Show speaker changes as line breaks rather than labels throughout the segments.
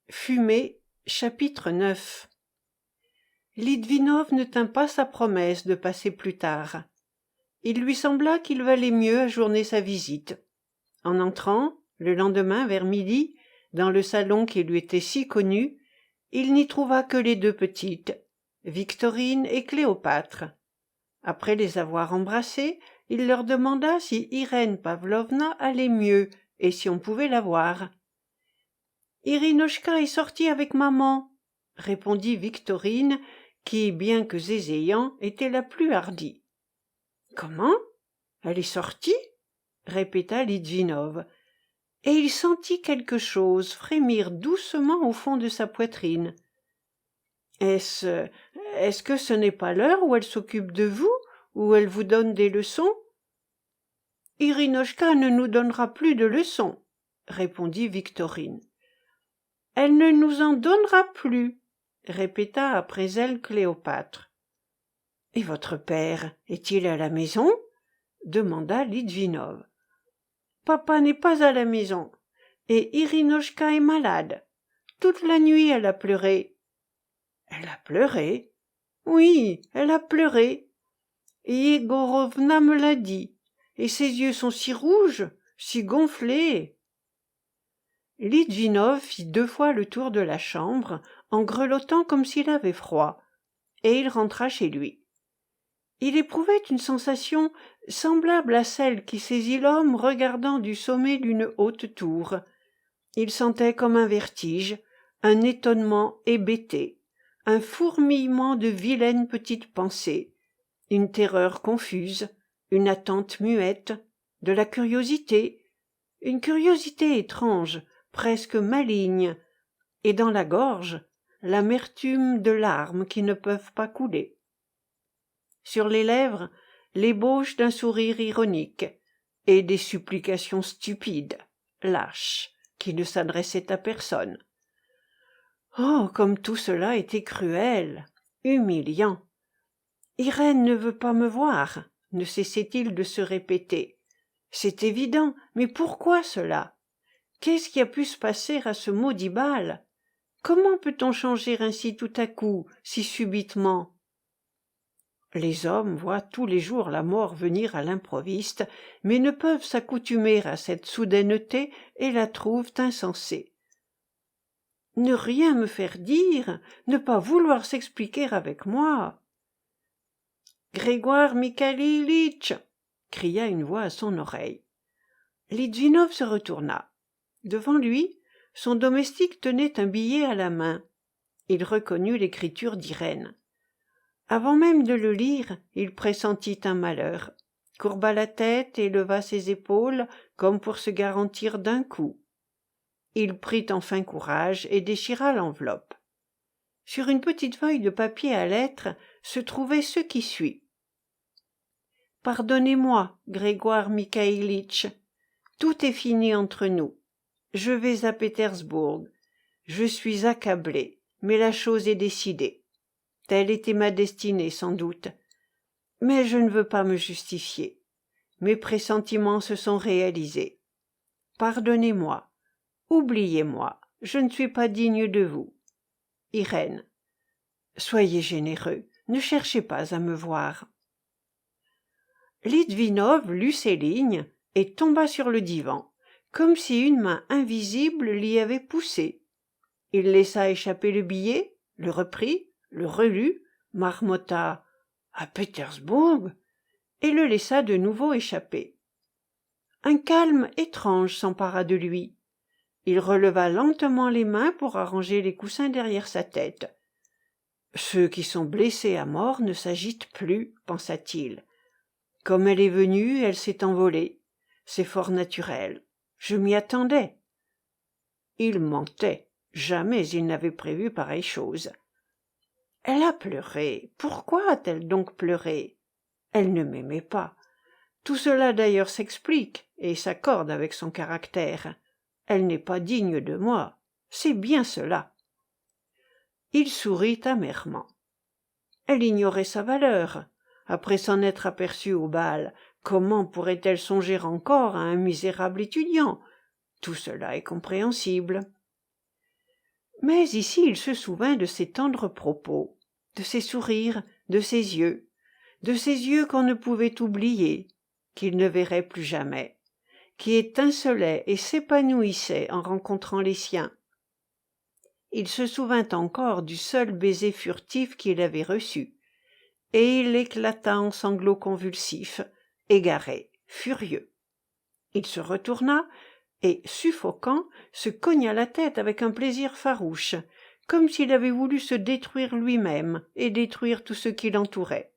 Fumée, chapitre 9. Litvinov ne tint pas sa promesse de passer plus tard. Il lui sembla qu'il valait mieux ajourner sa visite. En entrant, le lendemain vers midi, dans le salon qui lui était si connu, il n'y trouva que les deux petites, Victorine et Cléopâtre. Après les avoir embrassées, il leur demanda si Irène Pavlovna allait mieux et si on pouvait la voir. Irinochka est sortie avec maman, répondit Victorine, qui, bien que zézéant, était la plus hardie. Comment? Elle est sortie? Répéta Litvinov, et il sentit quelque chose frémir doucement au fond de sa poitrine. Est-ce que ce n'est pas l'heure où elle s'occupe de vous, où elle vous donne des leçons? Irinochka ne nous donnera plus de leçons, répondit Victorine. Elle ne nous en donnera plus, répéta après elle Cléopâtre. Et votre père est-il à la maison? Demanda Litvinov. Papa n'est pas à la maison, et Irinochka est malade. Toute la nuit elle a pleuré. Elle a pleuré? Oui, elle a pleuré. Et Yegorovna me l'a dit, et ses yeux sont si rouges, si gonflés. Litvinov fit 2 fois le tour de la chambre, en grelottant comme s'il avait froid, et il rentra chez lui. Il éprouvait une sensation semblable à celle qui saisit l'homme regardant du sommet d'une haute tour. Il sentait comme un vertige, un étonnement hébété, un fourmillement de vilaines petites pensées, une terreur confuse, une attente muette, de la curiosité, une curiosité étrange, presque maligne, et dans la gorge, l'amertume de larmes qui ne peuvent pas couler. Sur les lèvres, l'ébauche d'un sourire ironique, et des supplications stupides, lâches, qui ne s'adressaient à personne. Oh, comme tout cela était cruel, humiliant. Irène ne veut pas me voir, ne cessait-il de se répéter. C'est évident, mais pourquoi cela? Qu'est-ce qui a pu se passer à ce maudit bal? Comment peut-on changer ainsi tout à coup, si subitement? Les hommes voient tous les jours la mort venir à l'improviste, mais ne peuvent s'accoutumer à cette soudaineté et la trouvent insensée. Ne rien me faire dire, ne pas vouloir s'expliquer avec moi. Grégoire Mikhaïlitch, cria une voix à son oreille. Litvinov se retourna. Devant lui, son domestique tenait un billet à la main. Il reconnut l'écriture d'Irène. Avant même de le lire, il pressentit un malheur, courba la tête et leva ses épaules comme pour se garantir d'un coup. Il prit enfin courage et déchira l'enveloppe. Sur une petite feuille de papier à lettres se trouvait ce qui suit. Pardonnez-moi, Grégoire Mikhaïlitch, tout est fini entre nous. Je vais à Pétersbourg. Je suis accablé, mais la chose est décidée. Telle était ma destinée, sans doute. Mais je ne veux pas me justifier. Mes pressentiments se sont réalisés. Pardonnez-moi. Oubliez-moi. Je ne suis pas digne de vous. Irène. Soyez généreux. Ne cherchez pas à me voir. Litvinov lut ces lignes et tomba sur le divan, comme si une main invisible l'y avait poussé. Il laissa échapper le billet, le reprit, le relut, marmotta « À Pétersbourg » et le laissa de nouveau échapper. Un calme étrange s'empara de lui. Il releva lentement les mains pour arranger les coussins derrière sa tête. « Ceux qui sont blessés à mort ne s'agitent plus, pensa-t-il. Comme elle est venue, elle s'est envolée. C'est fort naturel. Je m'y attendais. » Il mentait. Jamais il n'avait prévu pareille chose. Elle a pleuré. Pourquoi a-t-elle donc pleuré? Elle ne m'aimait pas. Tout cela d'ailleurs s'explique et s'accorde avec son caractère. Elle n'est pas digne de moi. C'est bien cela. Il sourit amèrement. Elle ignorait sa valeur. Après s'en être aperçue au bal, comment pourrait-elle songer encore à un misérable étudiant? Tout cela est compréhensible. Mais ici il se souvint de ses tendres propos, de ses sourires, de ses yeux qu'on ne pouvait oublier, qu'il ne verrait plus jamais, qui étincelaient et s'épanouissaient en rencontrant les siens. Il se souvint encore du seul baiser furtif qu'il avait reçu, et il éclata en sanglots convulsifs, égaré, furieux. Il se retourna et, suffocant, se cogna la tête avec un plaisir farouche, comme s'il avait voulu se détruire lui-même et détruire tout ce qui l'entourait.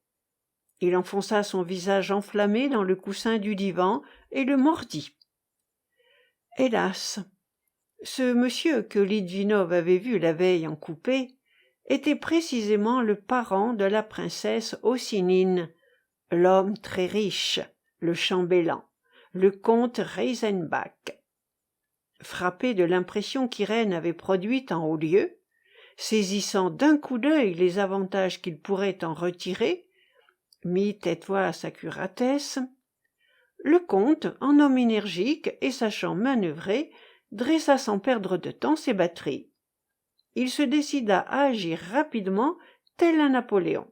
Il enfonça son visage enflammé dans le coussin du divan et le mordit. Hélas, ce monsieur que Litvinov avait vu la veille en coupé était précisément le parent de la princesse Osinine, l'homme très riche, le chambellan, le comte Reisenbach. Frappé de l'impression qu'Irène avait produite en haut lieu, saisissant d'un coup d'œil les avantages qu'il pourrait en retirer, mit tête-voix à sa curatesse, le comte, en homme énergique et sachant manœuvrer, dressa sans perdre de temps ses batteries. Il se décida à agir rapidement, tel un Napoléon.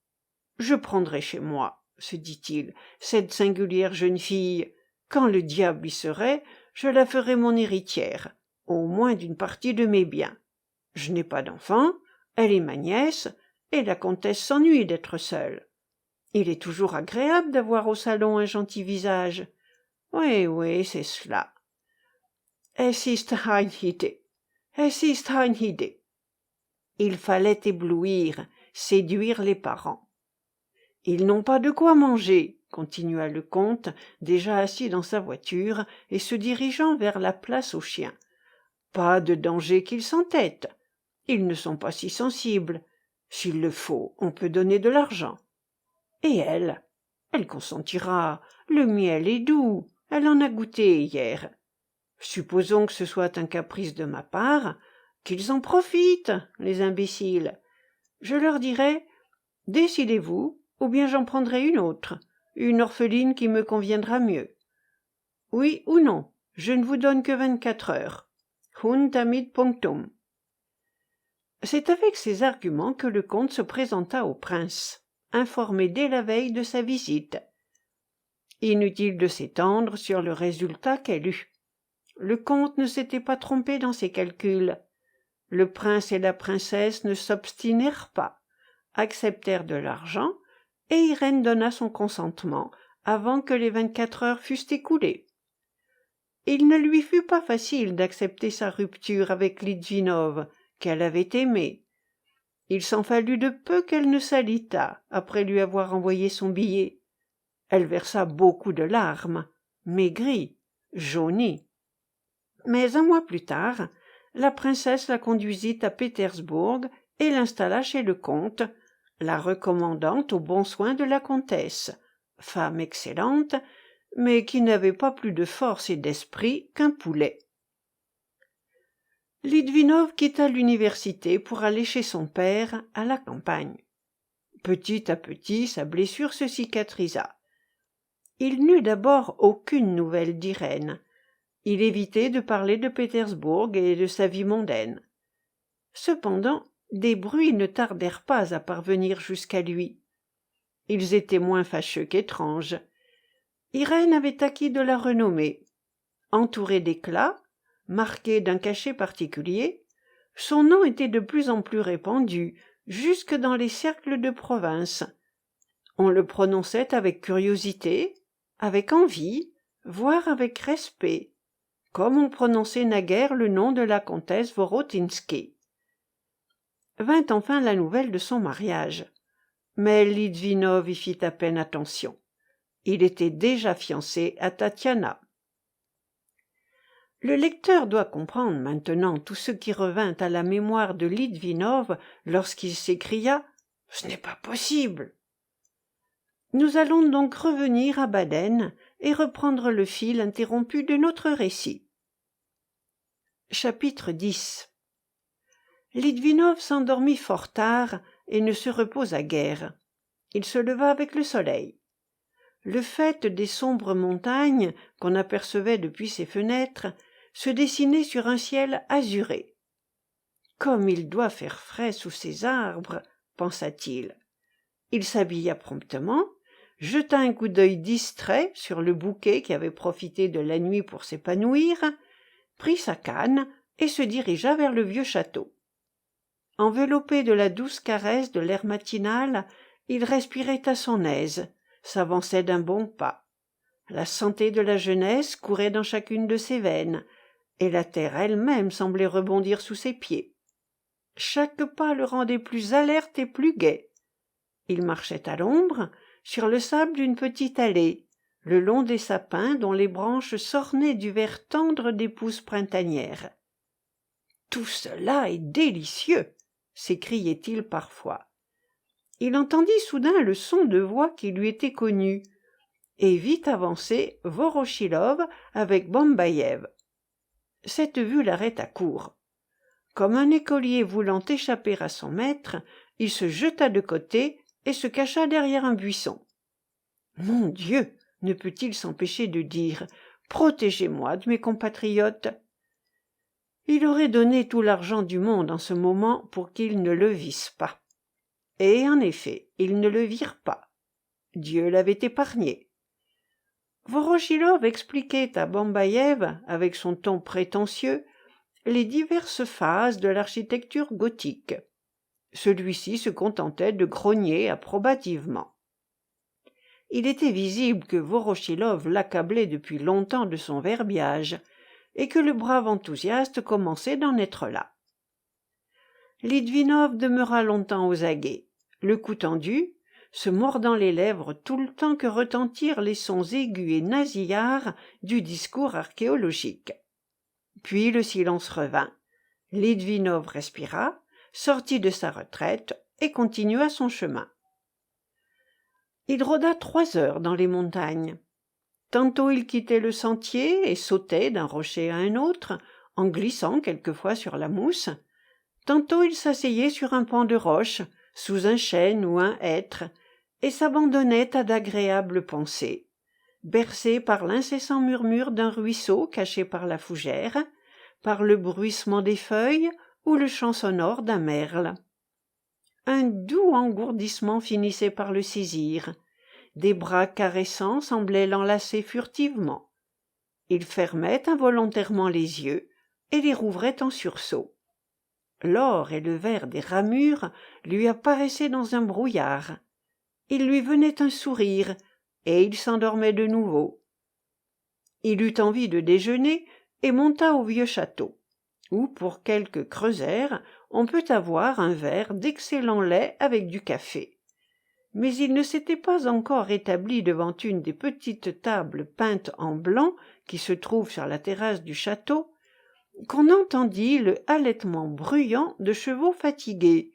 « Je prendrai chez moi, se dit-il, cette singulière jeune fille. Quand le diable y serait, je la ferai mon héritière, au moins d'une partie de mes biens. Je n'ai pas d'enfant, elle est ma nièce, et la comtesse s'ennuie d'être seule. Il est toujours agréable d'avoir au salon un gentil visage. Oui, c'est cela. Es ist eine Idee. Es ist eine Idee. Il fallait éblouir, séduire les parents. Ils n'ont pas de quoi manger, continua le comte, déjà assis dans sa voiture et se dirigeant vers la place aux chiens. Pas de danger qu'ils s'entêtent. Ils ne sont pas si sensibles. S'il le faut, on peut donner de l'argent. Et elle consentira. Le miel est doux. Elle en a goûté hier. Supposons que ce soit un caprice de ma part, qu'ils en profitent, les imbéciles. Je leur dirai, décidez-vous, ou bien j'en prendrai une autre, une orpheline qui me conviendra mieux. Oui ou non, je ne vous donne que 24 heures. Hun damit punctum. C'est avec ces arguments que le comte se présenta au prince, informé dès la veille de sa visite. Inutile de s'étendre sur le résultat qu'elle eut. Le comte ne s'était pas trompé dans ses calculs. Le prince et la princesse ne s'obstinèrent pas, acceptèrent de l'argent, et Irène donna son consentement avant que les 24 heures fussent écoulées. Il ne lui fut pas facile d'accepter sa rupture avec Litvinov, qu'elle avait aimé. Il s'en fallut de peu qu'elle ne s'alitât après lui avoir envoyé son billet. Elle versa beaucoup de larmes, maigrit, jaunit. Mais un mois plus tard, la princesse la conduisit à Pétersbourg et l'installa chez le comte, la recommandant aux bons soins de la comtesse, femme excellente, mais qui n'avait pas plus de force et d'esprit qu'un poulet. Litvinov quitta l'université pour aller chez son père à la campagne. Petit à petit, sa blessure se cicatrisa. Il n'eut d'abord aucune nouvelle d'Irène. Il évitait de parler de Pétersbourg et de sa vie mondaine. Cependant, des bruits ne tardèrent pas à parvenir jusqu'à lui. Ils étaient moins fâcheux qu'étranges. Irène avait acquis de la renommée. Entourée d'éclat, marquée d'un cachet particulier, son nom était de plus en plus répandu, jusque dans les cercles de province. On le prononçait avec curiosité, avec envie, voire avec respect, comme on prononçait naguère le nom de la comtesse Vorotinsky. Vint enfin la nouvelle de son mariage, mais Litvinov y fit à peine attention. Il était déjà fiancé à Tatiana. Le lecteur doit comprendre maintenant tout ce qui revint à la mémoire de Litvinov lorsqu'il s'écria « Ce n'est pas possible !» Nous allons donc revenir à Baden et reprendre le fil interrompu de notre récit. Chapitre 10. Litvinov s'endormit fort tard et ne se reposa guère. Il se leva avec le soleil. Le faîte des sombres montagnes qu'on apercevait depuis ses fenêtres se dessinait sur un ciel azuré. Comme il doit faire frais sous ces arbres, pensa-t-il. Il s'habilla promptement, jeta un coup d'œil distrait sur le bouquet qui avait profité de la nuit pour s'épanouir, prit sa canne et se dirigea vers le vieux château. Enveloppé de la douce caresse de l'air matinal, il respirait à son aise, s'avançait d'un bon pas. La santé de la jeunesse courait dans chacune de ses veines, et la terre elle-même semblait rebondir sous ses pieds. Chaque pas le rendait plus alerte et plus gai. Il marchait à l'ombre, sur le sable d'une petite allée, le long des sapins dont les branches s'ornaient du vert tendre des pousses printanières. « Tout cela est délicieux !» s'écriait-il parfois. Il entendit soudain le son de voix qui lui était connu, et vit avancer Vorochilov avec Bambaïev. Cette vue l'arrêta court. Comme un écolier voulant échapper à son maître, il se jeta de côté et se cacha derrière un buisson. « Mon Dieu !» ne peut-il s'empêcher de dire, « protégez-moi de mes compatriotes !» Il aurait donné tout l'argent du monde en ce moment pour qu'ils ne le vissent pas. Et en effet, ils ne le virent pas. Dieu l'avait épargné. Vorochilov expliquait à Bambaïev, avec son ton prétentieux, les diverses phases de l'architecture gothique. Celui-ci se contentait de grogner approbativement. Il était visible que Vorochilov l'accablait depuis longtemps de son verbiage, et que le brave enthousiaste commençait d'en être là. Litvinov demeura longtemps aux aguets, le cou tendu, se mordant les lèvres tout le temps que retentirent les sons aigus et nasillards du discours archéologique. Puis le silence revint. Litvinov respira, sortit de sa retraite et continua son chemin. Il rôda 3 heures dans les montagnes. Tantôt il quittait le sentier et sautait d'un rocher à un autre, en glissant quelquefois sur la mousse. Tantôt il s'asseyait sur un pan de roche, sous un chêne ou un hêtre, et s'abandonnait à d'agréables pensées, bercé par l'incessant murmure d'un ruisseau caché par la fougère, par le bruissement des feuilles ou le chant sonore d'un merle. Un doux engourdissement finissait par le saisir. Des bras caressants semblaient l'enlacer furtivement. Il fermait involontairement les yeux et les rouvrait en sursaut. L'or et le vert des ramures lui apparaissaient dans un brouillard. Il lui venait un sourire, et il s'endormait de nouveau. Il eut envie de déjeuner et monta au vieux château, où, pour quelques creusets, on peut avoir un verre d'excellent lait avec du café. Mais il ne s'était pas encore établi devant une des petites tables peintes en blanc qui se trouvent sur la terrasse du château, qu'on entendit le halètement bruyant de chevaux fatigués,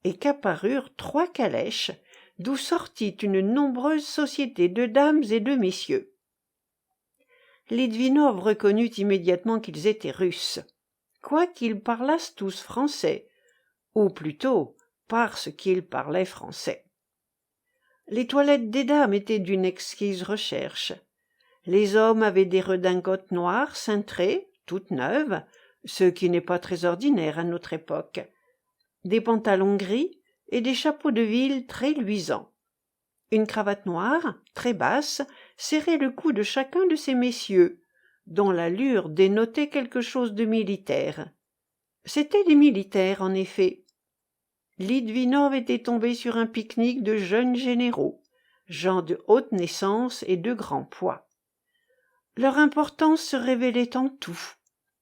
et qu'apparurent 3 calèches, d'où sortit une nombreuse société de dames et de messieurs. Litvinov reconnut immédiatement qu'ils étaient Russes, quoiqu'ils parlassent tous français, ou plutôt parce qu'ils parlaient français. Les toilettes des dames étaient d'une exquise recherche. Les hommes avaient des redingotes noires cintrées, toutes neuves, ce qui n'est pas très ordinaire à notre époque, des pantalons gris et des chapeaux de ville très luisants. Une cravate noire, très basse, serrait le cou de chacun de ces messieurs, dont l'allure dénotait quelque chose de militaire. C'étaient des militaires, en effet. Litvinov était tombé sur un pique-nique de jeunes généraux, gens de haute naissance et de grand poids. Leur importance se révélait en tout,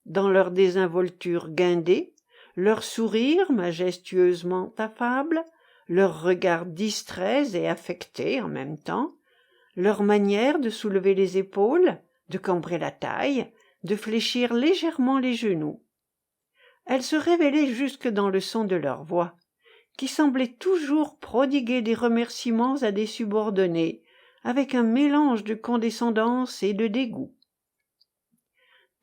dans leur désinvolture guindée, leur sourire majestueusement affable, leurs regards distraits et affectés en même temps, leur manière de soulever les épaules, de cambrer la taille, de fléchir légèrement les genoux. Elle se révélait jusque dans le son de leur voix, qui semblait toujours prodiguer des remerciements à des subordonnés, avec un mélange de condescendance et de dégoût.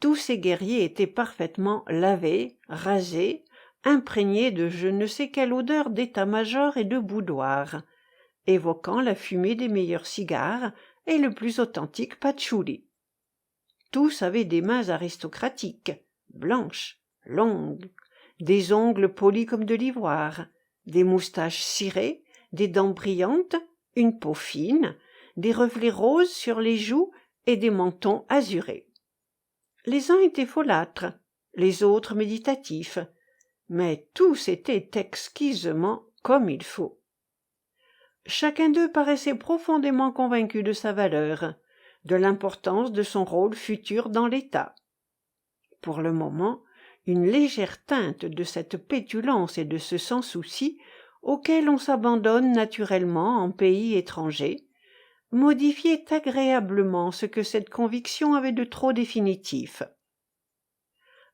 Tous ces guerriers étaient parfaitement lavés, rasés, imprégnés de je ne sais quelle odeur d'état-major et de boudoir, évoquant la fumée des meilleurs cigares et le plus authentique patchouli. Tous avaient des mains aristocratiques, blanches, longues, des ongles polis comme de l'ivoire, des moustaches cirées, des dents brillantes, une peau fine, des reflets roses sur les joues et des mentons azurés. Les uns étaient folâtres, les autres méditatifs, mais tous étaient exquisement comme il faut. Chacun d'eux paraissait profondément convaincu de sa valeur, de l'importance de son rôle futur dans l'État. Pour le moment, une légère teinte de cette pétulance et de ce sans-souci auquel on s'abandonne naturellement en pays étranger, modifiait agréablement ce que cette conviction avait de trop définitif.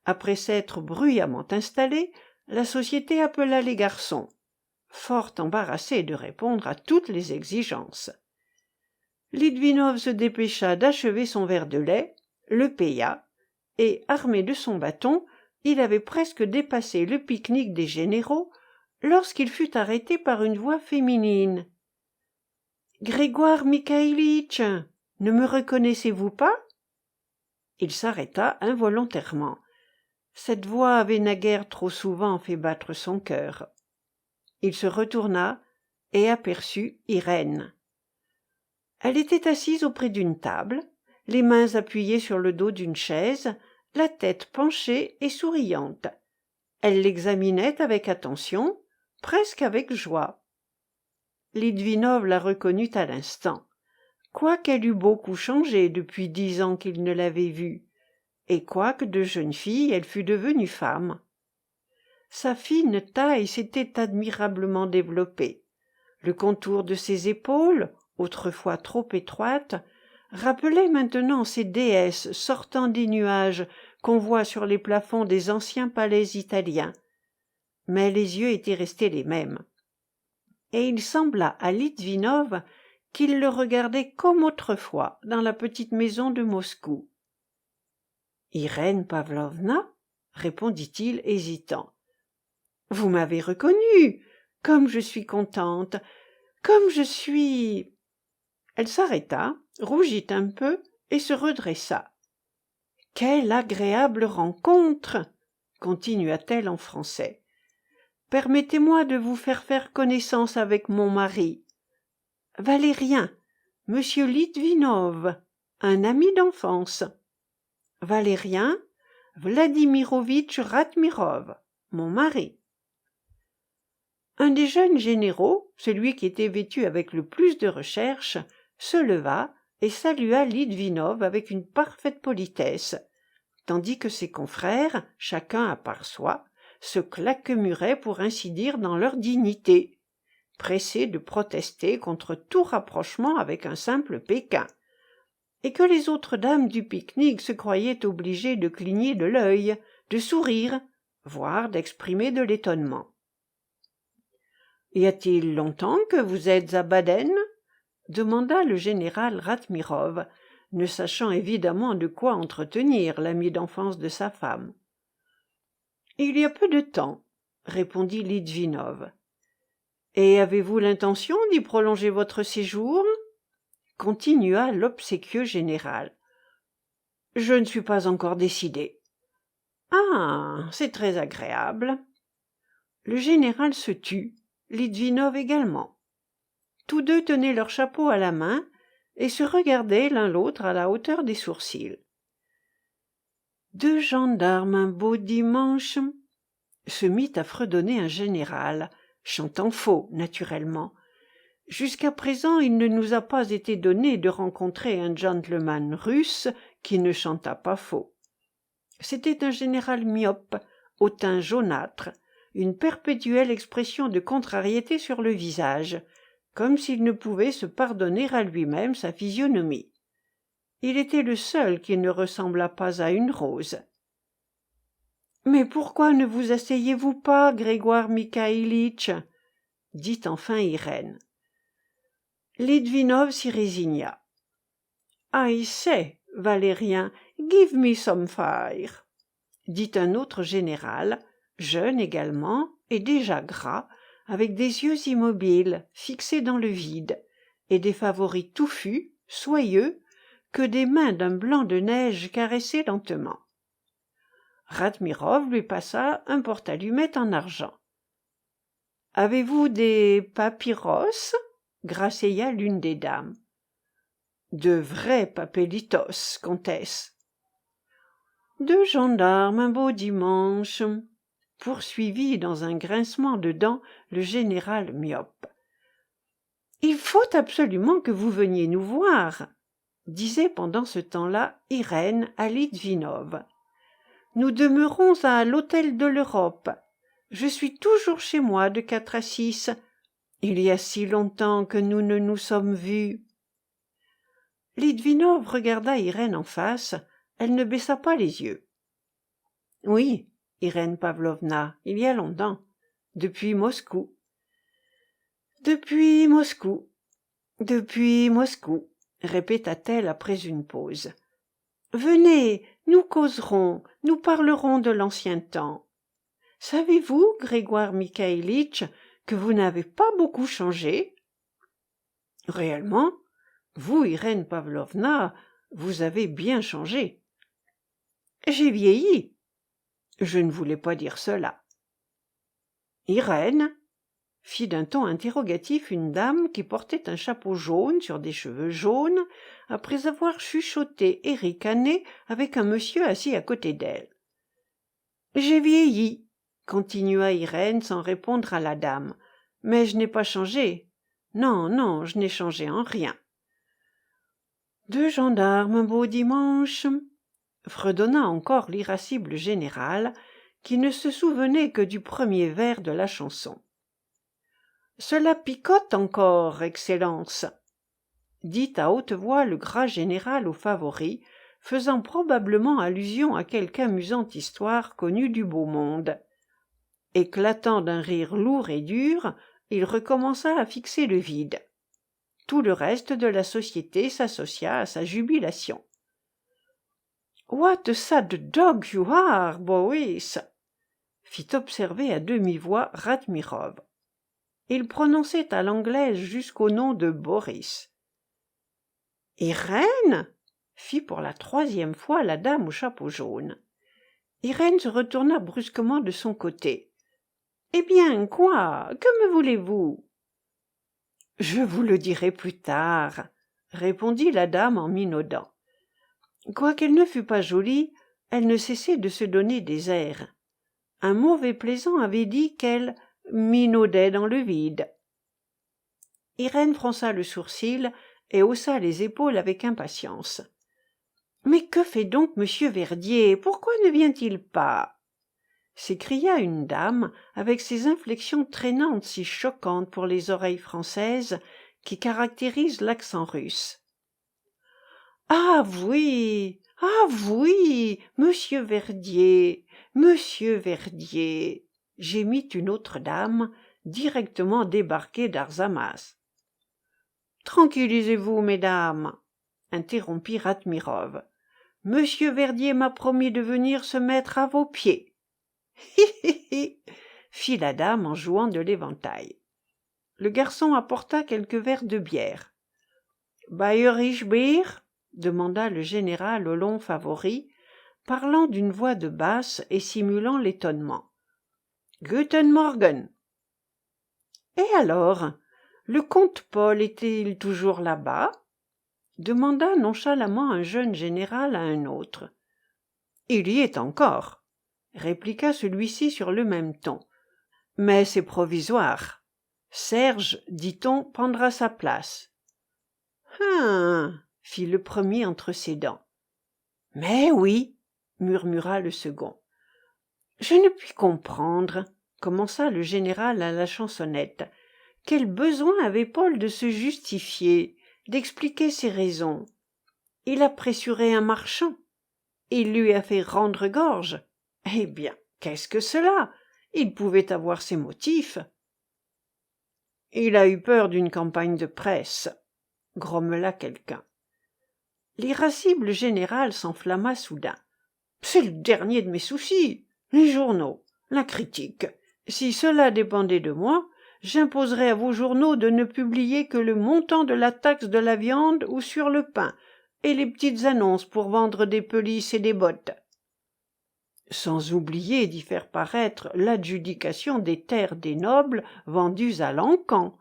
Après s'être bruyamment installée, la société appela les garçons, fort embarrassés de répondre à toutes les exigences. Litvinov se dépêcha d'achever son verre de lait, le paya, et, armé de son bâton, il avait presque dépassé le pique-nique des généraux lorsqu'il fut arrêté par une voix féminine. « Grégoire Mikhaïlitch, ne me reconnaissez-vous pas ?» Il s'arrêta involontairement. Cette voix avait naguère trop souvent fait battre son cœur. Il se retourna et aperçut Irène. Elle était assise auprès d'une table, les mains appuyées sur le dos d'une chaise, la tête penchée et souriante. Elle l'examinait avec attention, presque avec joie. Litvinov la reconnut à l'instant, quoiqu'elle eût beaucoup changé depuis 10 ans qu'il ne l'avait vue, et quoique de jeune fille elle fût devenue femme. Sa fine taille s'était admirablement développée. Le contour de ses épaules, autrefois trop étroites, rappelait maintenant ces déesses sortant des nuages qu'on voit sur les plafonds des anciens palais italiens. Mais les yeux étaient restés les mêmes. Et il sembla à Litvinov qu'il le regardait comme autrefois dans la petite maison de Moscou. « Irène Pavlovna ?» répondit-il hésitant. « Vous m'avez reconnue. Comme je suis contente. Comme je suis... » Elle s'arrêta, rougit un peu et se redressa. « Quelle agréable rencontre !» continua-t-elle en français. « Permettez-moi de vous faire connaissance avec mon mari. Valérien, monsieur Litvinov, un ami d'enfance. Valérien Vladimirovitch Ratmirov, mon mari. » Un des jeunes généraux, celui qui était vêtu avec le plus de recherche, se leva et salua Litvinov avec une parfaite politesse, tandis que ses confrères, chacun à part soi, se claquemuraient pour ainsi dire dans leur dignité, pressés de protester contre tout rapprochement avec un simple Pékin, et que les autres dames du pique-nique se croyaient obligées de cligner de l'œil, de sourire, voire d'exprimer de l'étonnement. « Y a-t-il longtemps que vous êtes à Baden ?» demanda le général Ratmirov, ne sachant évidemment de quoi entretenir l'ami d'enfance de sa femme. « Il y a peu de temps, » répondit Litvinov. « Et avez-vous l'intention d'y prolonger votre séjour ?» continua l'obséquieux général. « Je ne suis pas encore décidé. »« Ah, c'est très agréable. » Le général se tut, Litvinov également. Tous deux tenaient leur chapeau à la main et se regardaient l'un l'autre à la hauteur des sourcils. « Deux gendarmes un beau dimanche » se mit à fredonner un général, chantant faux, naturellement. Jusqu'à présent, il ne nous a pas été donné de rencontrer un gentleman russe qui ne chantât pas faux. C'était un général myope, au teint jaunâtre, une perpétuelle expression de contrariété sur le visage, comme s'il ne pouvait se pardonner à lui-même sa physionomie. Il était le seul qui ne ressemblât pas à une rose. « Mais pourquoi ne vous asseyez-vous pas, Grégoire Mikhaïlitch » dit enfin Irène. Litvinov s'y résigna. « I say, Valérien, give me some fire » dit un autre général, jeune également et déjà gras, avec des yeux immobiles, fixés dans le vide, et des favoris touffus, soyeux, que des mains d'un blanc de neige caressaient lentement. Radmirov lui passa un porte-allumettes en argent. « Avez-vous des papyros ?» grassilla l'une des dames. « De vrais papelitos, comtesse. »« Deux gendarmes, un beau dimanche, » poursuivit dans un grincement de dents le général myope. « Il faut absolument que vous veniez nous voir, » disait pendant ce temps-là Irène à Litvinov. « Nous demeurons à l'hôtel de l'Europe. Je suis toujours chez moi de 4 à 6. Il y a si longtemps que nous ne nous sommes vus. » Litvinov regarda Irène en face. Elle ne baissa pas les yeux. « Oui, Irène Pavlovna, il y a longtemps. Depuis Moscou. »« Depuis Moscou. Depuis Moscou. » répéta-t-elle après une pause. « Venez, nous causerons, nous parlerons de l'ancien temps. Savez-vous, Grégoire Mikhaïlitch, que vous n'avez pas beaucoup changé ? » ?»« Réellement, vous, Irène Pavlovna, vous avez bien changé. »« J'ai vieilli. » »« Je ne voulais pas dire cela. »« Irène ?» fit d'un ton interrogatif une dame qui portait un chapeau jaune sur des cheveux jaunes, après avoir chuchoté et ricané avec un monsieur assis à côté d'elle. « J'ai vieilli, » continua Irène sans répondre à la dame, « mais je n'ai pas changé. Non, non, je n'ai changé en rien. »« Deux gendarmes, un beau dimanche, » fredonna encore l'irascible général, qui ne se souvenait que du premier vers de la chanson. « Cela picote encore, Excellence, » dit à haute voix le gras général au favori, faisant probablement allusion à quelque amusante histoire connue du beau monde. Éclatant d'un rire lourd et dur, il recommença à fixer le vide. Tout le reste de la société s'associa à sa jubilation. « What a sad dog you are, Boris !» fit observer à demi-voix Radmirov. Il prononçait à l'anglaise jusqu'au nom de Boris. « Irène ?» fit pour la 3e fois la dame au chapeau jaune. Irène se retourna brusquement de son côté. « Eh bien, quoi ? Que me voulez-vous ?»« Je vous le dirai plus tard, » répondit la dame en minaudant. Quoiqu'elle ne fût pas jolie, elle ne cessait de se donner des airs. Un mauvais plaisant avait dit qu'elle minaudait dans le vide. Irène fronça le sourcil et haussa les épaules avec impatience. « Mais que fait donc monsieur Verdier ? Pourquoi ne vient-il pas ?» s'écria une dame avec ces inflexions traînantes si choquantes pour les oreilles françaises qui caractérisent l'accent russe. « Ah oui, monsieur Verdier, gémit une autre dame, directement débarquée d'Arzamas. « Tranquillisez-vous, mesdames, » interrompit Radmirov. « Monsieur Verdier m'a promis de venir se mettre à vos pieds. »« Hi, hi, hi » fit la dame en jouant de l'éventail. Le garçon apporta quelques verres de bière. « Bayerisch Bier ?» demanda le général au long favori, parlant d'une voix de basse et simulant l'étonnement. « Guten Morgen !»« Et alors, le comte Paul est-il toujours là-bas ?» demanda nonchalamment un jeune général à un autre. « Il y est encore, » répliqua celui-ci sur le même ton. « Mais c'est provisoire. Serge, dit-on, prendra sa place. »« fit le premier entre ses dents. « Mais oui, » murmura le second. « Je ne puis comprendre, » commença le général à la chansonnette. « Quel besoin avait Paul de se justifier, d'expliquer ses raisons ? Il a pressuré un marchand. Il lui a fait rendre gorge. Eh bien, qu'est-ce que cela ? Il pouvait avoir ses motifs. »« Il a eu peur d'une campagne de presse, » grommela quelqu'un. L'irascible général s'enflamma soudain. « C'est le dernier de mes soucis. Les journaux, la critique. Si cela dépendait de moi, j'imposerais à vos journaux de ne publier que le montant de la taxe de la viande ou sur le pain, et les petites annonces pour vendre des pelisses et des bottes. » sans oublier d'y faire paraître l'adjudication des terres des nobles vendues à l'encan,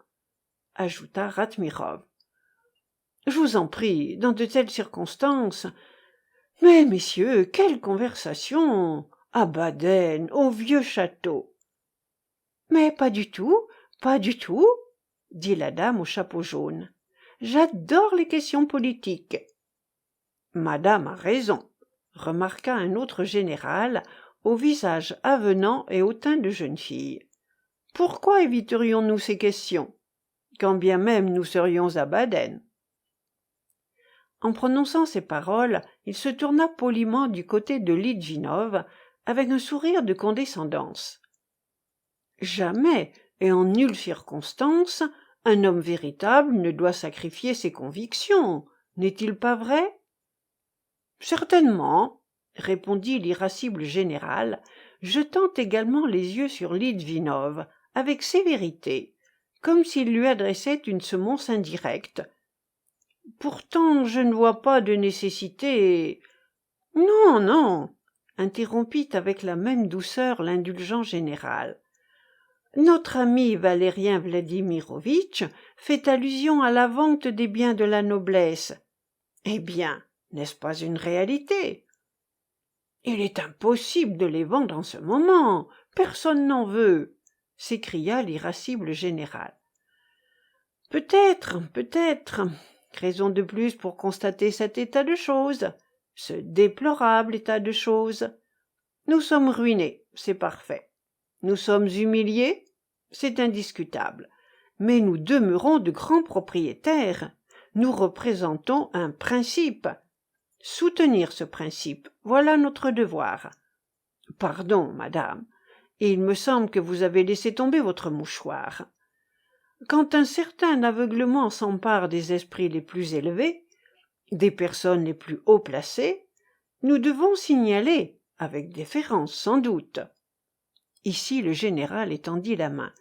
ajouta Ratmirov. Je vous en prie, dans de telles circonstances. Mais, messieurs, quelle conversation! À Baden, au vieux château. Mais pas du tout, pas du tout, dit la dame au chapeau jaune. J'adore les questions politiques. Madame a raison, remarqua un autre général, au visage avenant et au teint de jeune fille. Pourquoi éviterions-nous ces questions, quand bien même nous serions à Baden? En prononçant ces paroles, il se tourna poliment du côté de Litvinov, avec un sourire de condescendance. Jamais, et en nulle circonstance, un homme véritable ne doit sacrifier ses convictions, n'est-il pas vrai? Certainement, répondit l'irascible général, jetant également les yeux sur Litvinov, avec sévérité, comme s'il lui adressait une semonce indirecte. Pourtant, je ne vois pas de nécessité. Non, non, interrompit avec la même douceur l'indulgent général. Notre ami Valérien Vladimirovitch fait allusion à la vente des biens de la noblesse. Eh bien, n'est-ce pas une réalité? Il est impossible de les vendre en ce moment. Personne n'en veut, s'écria l'irascible général. Peut-être, peut-être. Raison de plus pour constater cet état de choses, ce déplorable état de choses. Nous sommes ruinés, c'est parfait. Nous sommes humiliés, c'est indiscutable. Mais nous demeurons de grands propriétaires. Nous représentons un principe. Soutenir ce principe, voilà notre devoir. Pardon, madame, il me semble que vous avez laissé tomber votre mouchoir. Quand un certain aveuglement s'empare des esprits les plus élevés, des personnes les plus haut placées, nous devons signaler, avec déférence sans doute. Ici le général étendit la main.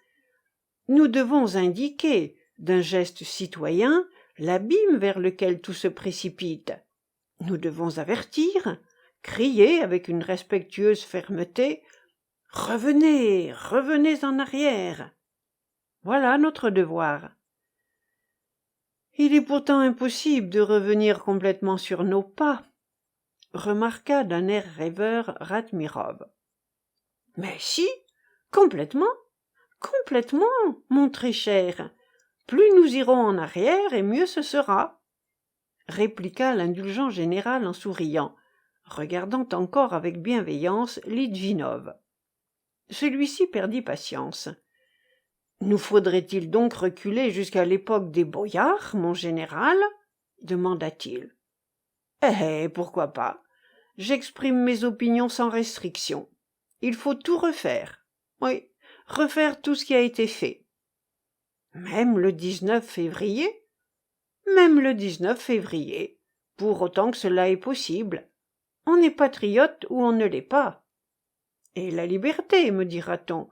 Nous devons indiquer, d'un geste citoyen, l'abîme vers lequel tout se précipite. Nous devons avertir, crier avec une respectueuse fermeté « Revenez, revenez en arrière !» Voilà notre devoir. Il est pourtant impossible de revenir complètement sur nos pas, remarqua d'un air rêveur Ratmirov. Mais si, complètement, complètement, mon très cher. Plus nous irons en arrière et mieux ce sera, répliqua l'indulgent général en souriant, regardant encore avec bienveillance Litvinov. Celui-ci perdit patience. Nous faudrait-il donc reculer jusqu'à l'époque des boyards, mon général? Demanda-t-il. Eh, pourquoi pas? J'exprime mes opinions sans restriction. Il faut tout refaire. Oui, refaire tout ce qui a été fait. Même le 19 février? Même le 19 février, pour autant que cela est possible. On est patriote ou on ne l'est pas. Et la liberté, me dira-t-on.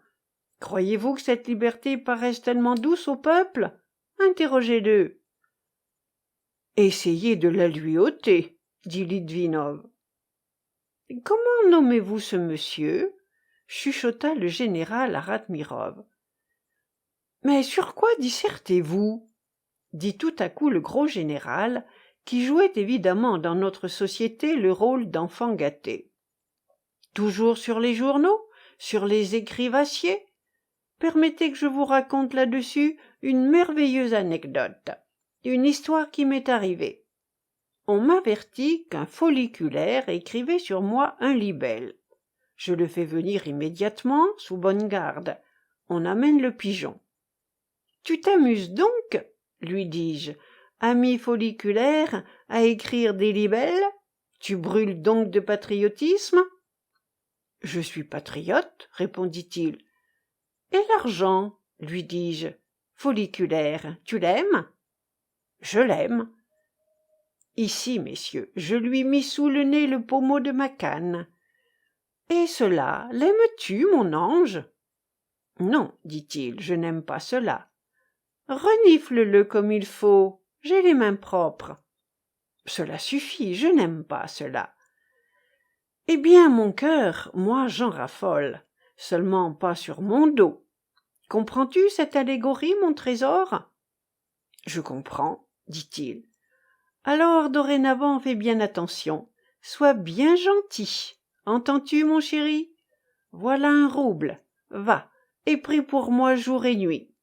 Croyez-vous que cette liberté paraisse tellement douce au peuple? Interrogez-le. Essayez de la lui ôter, dit Litvinov. Comment nommez-vous ce monsieur? Chuchota le général à Ratmirov. Mais sur quoi dissertez-vous? Dit tout à coup le gros général, qui jouait évidemment dans notre société le rôle d'enfant gâté. Toujours sur les journaux? Sur les écrivassiers? Permettez que je vous raconte là-dessus une merveilleuse anecdote, une histoire qui m'est arrivée. On m'avertit qu'un folliculaire écrivait sur moi un libelle. Je le fais venir immédiatement, sous bonne garde. On amène le pigeon. « Tu t'amuses donc, lui dis-je, ami folliculaire, à écrire des libelles? Tu brûles donc de patriotisme ?»« Je suis patriote, répondit-il. »« Et l'argent, lui dis-je, folliculaire, tu l'aimes ?»« Je l'aime. » Ici, messieurs, je lui mis sous le nez le pommeau de ma canne. « Et cela, l'aimes-tu, mon ange ?»« Non, dit-il, je n'aime pas cela. »« Renifle-le comme il faut, j'ai les mains propres. »« Cela suffit, je n'aime pas cela. » Eh bien, mon cœur, moi j'en raffole, seulement pas sur mon dos. Comprends-tu cette allégorie, mon trésor? Je comprends, dit-il. Alors, dorénavant, fais bien attention. Sois bien gentil. Entends-tu, mon chéri? Voilà un rouble. Va, et prie pour moi jour et nuit.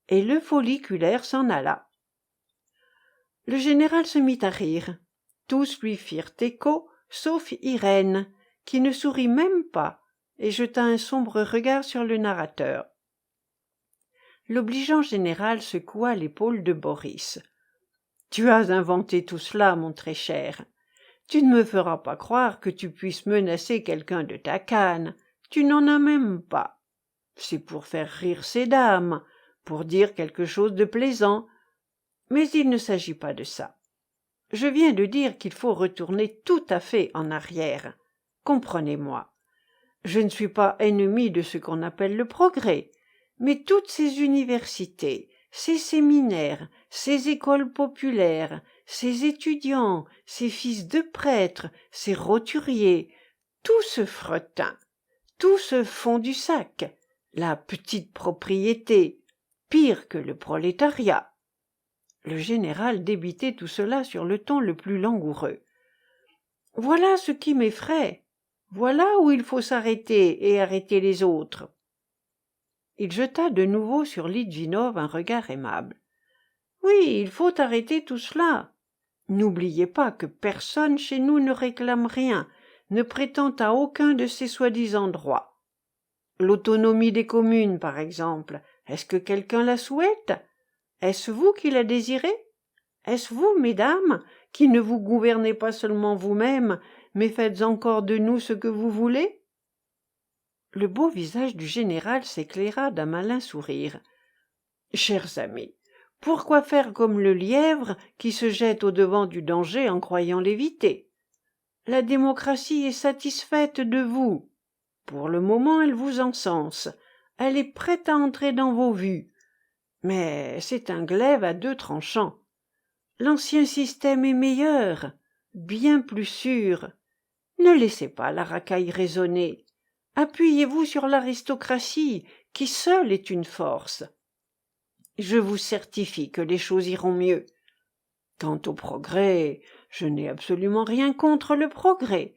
Et le folliculaire s'en alla. Le général se mit à rire. Tous lui firent écho, sauf Irène, qui ne sourit même pas, et jeta un sombre regard sur le narrateur. L'obligeant général secoua l'épaule de Boris. « Tu as inventé tout cela, mon très cher. Tu ne me feras pas croire que tu puisses menacer quelqu'un de ta canne. Tu n'en as même pas. C'est pour faire rire ces dames, pour dire quelque chose de plaisant. Mais il ne s'agit pas de ça. Je viens de dire qu'il faut retourner tout à fait en arrière. Comprenez-moi. Je ne suis pas ennemi de ce qu'on appelle le progrès, mais toutes ces universités, ces séminaires, ces écoles populaires, ces étudiants, ces fils de prêtres, ces roturiers, tout ce fretin, tout ce fond du sac, la petite propriété, pire que le prolétariat. Le général débitait tout cela sur le ton le plus langoureux. Voilà ce qui m'effraie. Voilà où il faut s'arrêter et arrêter les autres. Il jeta de nouveau sur Litvinov un regard aimable. Oui, il faut arrêter tout cela. N'oubliez pas que personne chez nous ne réclame rien, ne prétend à aucun de ces soi-disant droits. L'autonomie des communes, par exemple, est-ce que quelqu'un la souhaite? Est-ce vous qui la désirez? Est-ce vous, mesdames, qui ne vous gouvernez pas seulement vous-même, mais faites encore de nous ce que vous voulez? Le beau visage du général s'éclaira d'un malin sourire. Chers amis, pourquoi faire comme le lièvre qui se jette au-devant du danger en croyant l'éviter? La démocratie est satisfaite de vous. Pour le moment, elle vous encense. Elle est prête à entrer dans vos vues. Mais c'est un glaive à deux tranchants. L'ancien système est meilleur, bien plus sûr. Ne laissez pas la racaille raisonner. Appuyez-vous sur l'aristocratie, qui seule est une force. Je vous certifie que les choses iront mieux. Quant au progrès, je n'ai absolument rien contre le progrès.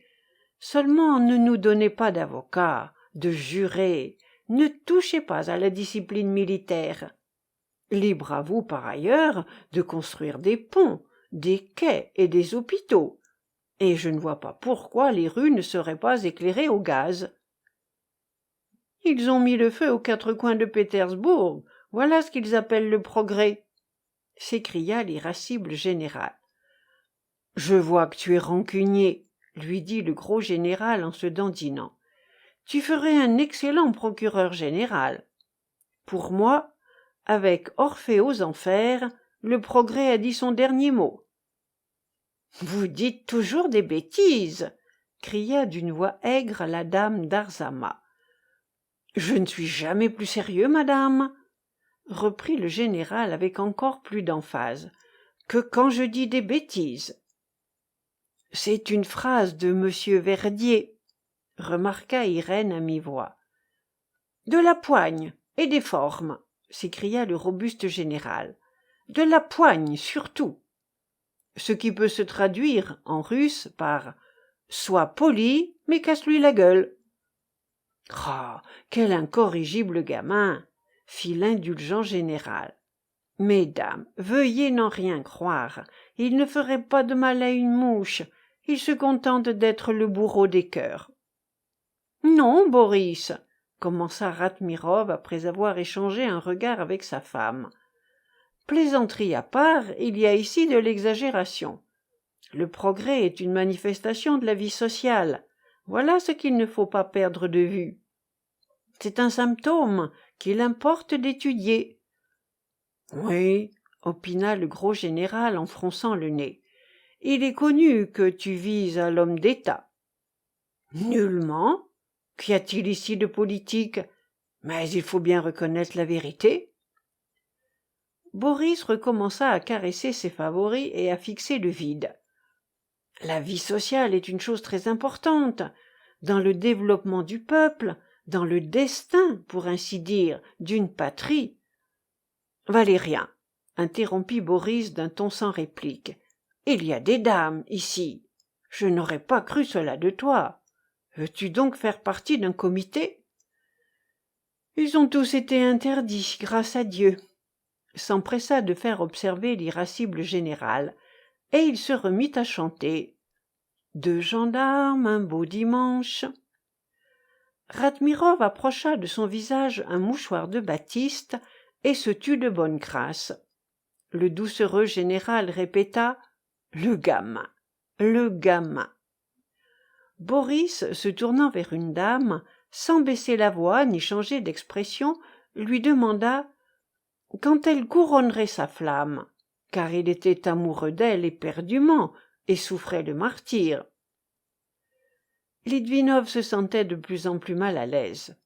Seulement ne nous donnez pas d'avocats, de jurés, ne touchez pas à la discipline militaire. Libre à vous, par ailleurs, de construire des ponts, des quais et des hôpitaux. Et je ne vois pas pourquoi les rues ne seraient pas éclairées au gaz. Ils ont mis le feu aux quatre coins de Pétersbourg. Voilà ce qu'ils appellent le progrès, s'écria l'irascible général. Je vois que tu es rancunier, lui dit le gros général en se dandinant. Tu ferais un excellent procureur général. Pour moi, avec Orphée aux enfers, le progrès a dit son dernier mot. Vous dites toujours des bêtises, cria d'une voix aigre la dame d'Arzama. Je ne suis jamais plus sérieux, madame, reprit le général avec encore plus d'emphase, que quand je dis des bêtises. C'est une phrase de monsieur Verdier, remarqua Irène à mi-voix. De la poigne et des formes, s'écria le robuste général. De la poigne surtout. Ce qui peut se traduire en russe par « Sois poli, mais casse-lui la gueule ». Ah, quel incorrigible gamin, fit l'indulgent général. Mesdames, veuillez n'en rien croire, il ne ferait pas de mal à une mouche, il se contente d'être le bourreau des cœurs. Non, Boris, commença Ratmirov après avoir échangé un regard avec sa femme. Plaisanterie à part, il y a ici de l'exagération. Le progrès est une manifestation de la vie sociale. Voilà ce qu'il ne faut pas perdre de vue. C'est un symptôme qu'il importe d'étudier. Oui, opina le gros général en fronçant le nez. Il est connu que tu vises à l'homme d'État. Nullement. Qu'y a-t-il ici de politique? Mais il faut bien reconnaître la vérité. Boris recommença à caresser ses favoris et à fixer le vide. La vie sociale est une chose très importante dans le développement du peuple, dans le destin, pour ainsi dire, d'une patrie. Valérien, interrompit Boris d'un ton sans réplique, il y a des dames ici. Je n'aurais pas cru cela de toi. Veux-tu donc faire partie d'un comité? Ils ont tous été interdits, grâce à Dieu, s'empressa de faire observer l'irascible général, et il se remit à chanter. Deux gendarmes, un beau dimanche. Ratmirov approcha de son visage un mouchoir de batiste et se tut de bonne grâce. Le doucereux général répéta « Le gamin, le gamin ». Boris, se tournant vers une dame, sans baisser la voix ni changer d'expression, lui demanda quand elle couronnerait sa flamme, car il était amoureux d'elle éperdument et souffrait le martyre. Litvinov se sentait de plus en plus mal à l'aise.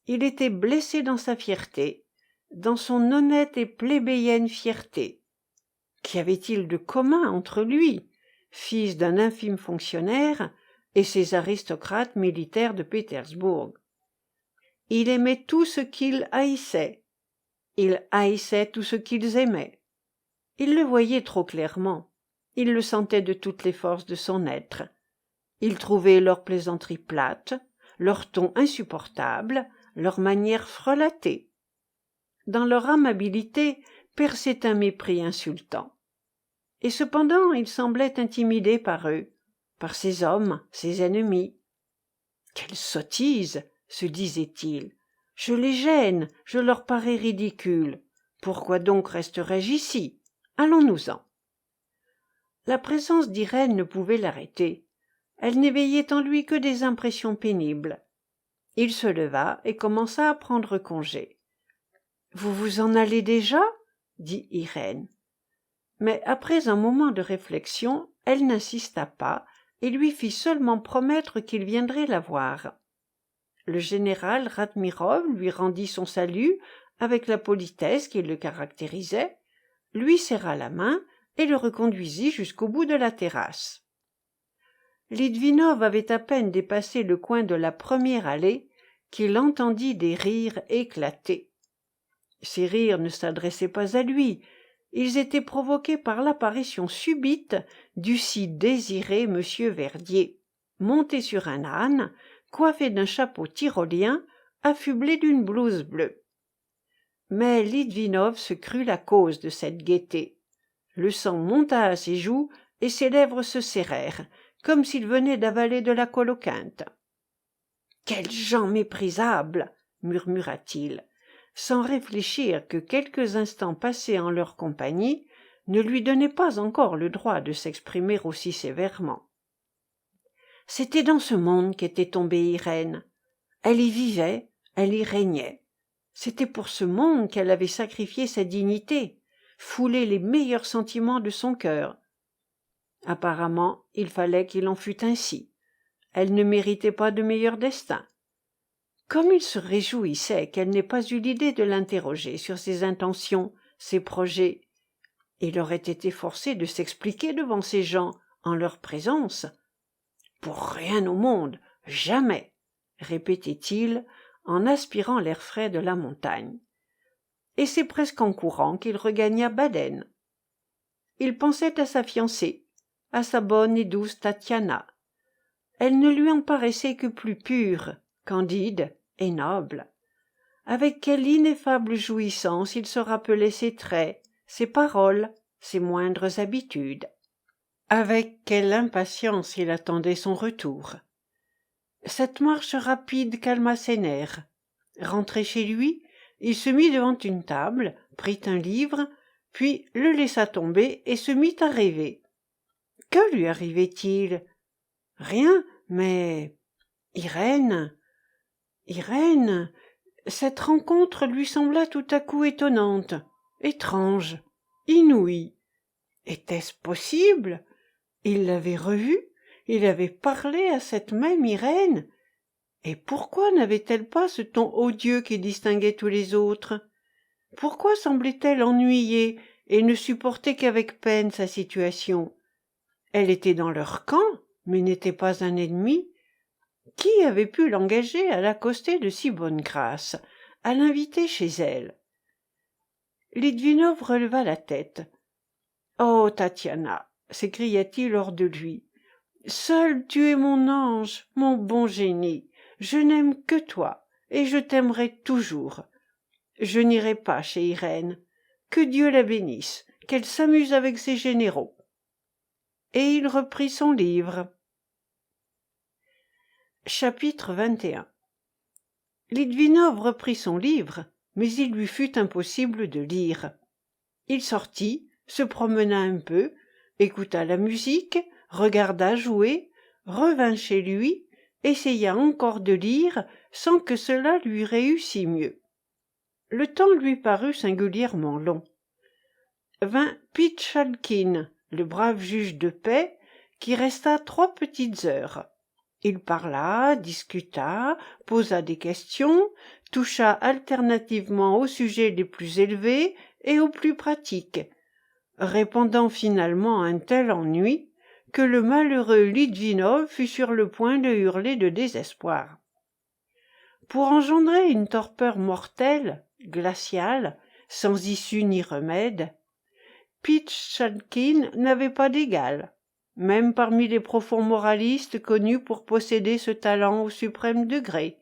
Il était blessé dans sa fierté, dans son honnête et plébéienne fierté. Qu'y avait-il de commun entre lui, fils d'un infime fonctionnaire, et ces aristocrates militaires de Pétersbourg? Il aimait tout ce qu'il haïssait. Il haïssait tout ce qu'ils aimaient. Il le voyait trop clairement. Il le sentait de toutes les forces de son être. Il trouvait leurs plaisanteries plates, leur ton insupportable, leur manière frelatée. Dans leur amabilité perçait un mépris insultant. Et cependant il semblait intimidé par eux, par ces hommes, ses ennemis. Quelle sottise, se disait-il. Je les gêne, je leur parais ridicule. Pourquoi donc resterais-je ici? Allons-nous-en. La présence d'Irène ne pouvait l'arrêter. Elle n'éveillait en lui que des impressions pénibles. Il se leva et commença à prendre congé. « Vous vous en allez déjà ?» dit Irène. Mais après un moment de réflexion, elle n'insista pas et lui fit seulement promettre qu'il viendrait la voir. Le général Ratmirov lui rendit son salut avec la politesse qui le caractérisait, lui serra la main et le reconduisit jusqu'au bout de la terrasse. Litvinov avait à peine dépassé le coin de la première allée qu'il entendit des rires éclater. Ces rires ne s'adressaient pas à lui, ils étaient provoqués par l'apparition subite du si désiré M. Verdier, monté sur un âne, coiffé d'un chapeau tyrolien, affublé d'une blouse bleue. Mais Litvinov se crut la cause de cette gaieté. Le sang monta à ses joues et ses lèvres se serrèrent, comme s'il venait d'avaler de la coloquinte. « Quels gens méprisables !» murmura-t-il, sans réfléchir que quelques instants passés en leur compagnie ne lui donnaient pas encore le droit de s'exprimer aussi sévèrement. C'était dans ce monde qu'était tombée Irène. Elle y vivait, elle y régnait. C'était pour ce monde qu'elle avait sacrifié sa dignité, foulé les meilleurs sentiments de son cœur. Apparemment, il fallait qu'il en fût ainsi. Elle ne méritait pas de meilleur destin. Comme il se réjouissait qu'elle n'ait pas eu l'idée de l'interroger sur ses intentions, ses projets, il aurait été forcé de s'expliquer devant ces gens, en leur présence. « Pour rien au monde, jamais !» répétait-il en aspirant l'air frais de la montagne. Et c'est presque en courant qu'il regagna Baden. Il pensait à sa fiancée, à sa bonne et douce Tatiana. Elle ne lui en paraissait que plus pure, candide et noble. Avec quelle ineffable jouissance il se rappelait ses traits, ses paroles, ses moindres habitudes. Avec quelle impatience il attendait son retour. Cette marche rapide calma ses nerfs. Rentré chez lui, il se mit devant une table, prit un livre, puis le laissa tomber et se mit à rêver. Que lui arrivait-il? Rien, mais Irène, cette rencontre lui sembla tout à coup étonnante, étrange, inouïe. Était-ce possible? Il l'avait revue, il avait parlé à cette même Irène, et pourquoi n'avait-elle pas ce ton odieux qui distinguait tous les autres? Pourquoi semblait-elle ennuyée et ne supporter qu'avec peine sa situation? Elle était dans leur camp, mais n'était pas un ennemi. Qui avait pu l'engager à l'accoster de si bonne grâce, à l'inviter chez elle? Litvinov releva la tête. « Oh, Tatiana !» s'écria-t-il hors de lui. « Seul tu es mon ange, mon bon génie. Je n'aime que toi, et je t'aimerai toujours. Je n'irai pas chez Irène. Que Dieu la bénisse, qu'elle s'amuse avec ses généraux. » Et il reprit son livre. Chapitre 21. Litvinov reprit son livre, mais il lui fut impossible de lire. Il sortit, se promena un peu, écouta la musique, regarda jouer, revint chez lui, essaya encore de lire sans que cela lui réussît mieux. Le temps lui parut singulièrement long. Vint Pitchalkin, le brave juge de paix, qui resta 3 petites heures. Il parla, discuta, posa des questions, toucha alternativement aux sujets les plus élevés et aux plus pratiques, répondant finalement à un tel ennui que le malheureux Litvinov fut sur le point de hurler de désespoir. Pour engendrer une torpeur mortelle, glaciale, sans issue ni remède, Pitchalkin n'avait pas d'égal, même parmi les profonds moralistes connus pour posséder ce talent au suprême degré.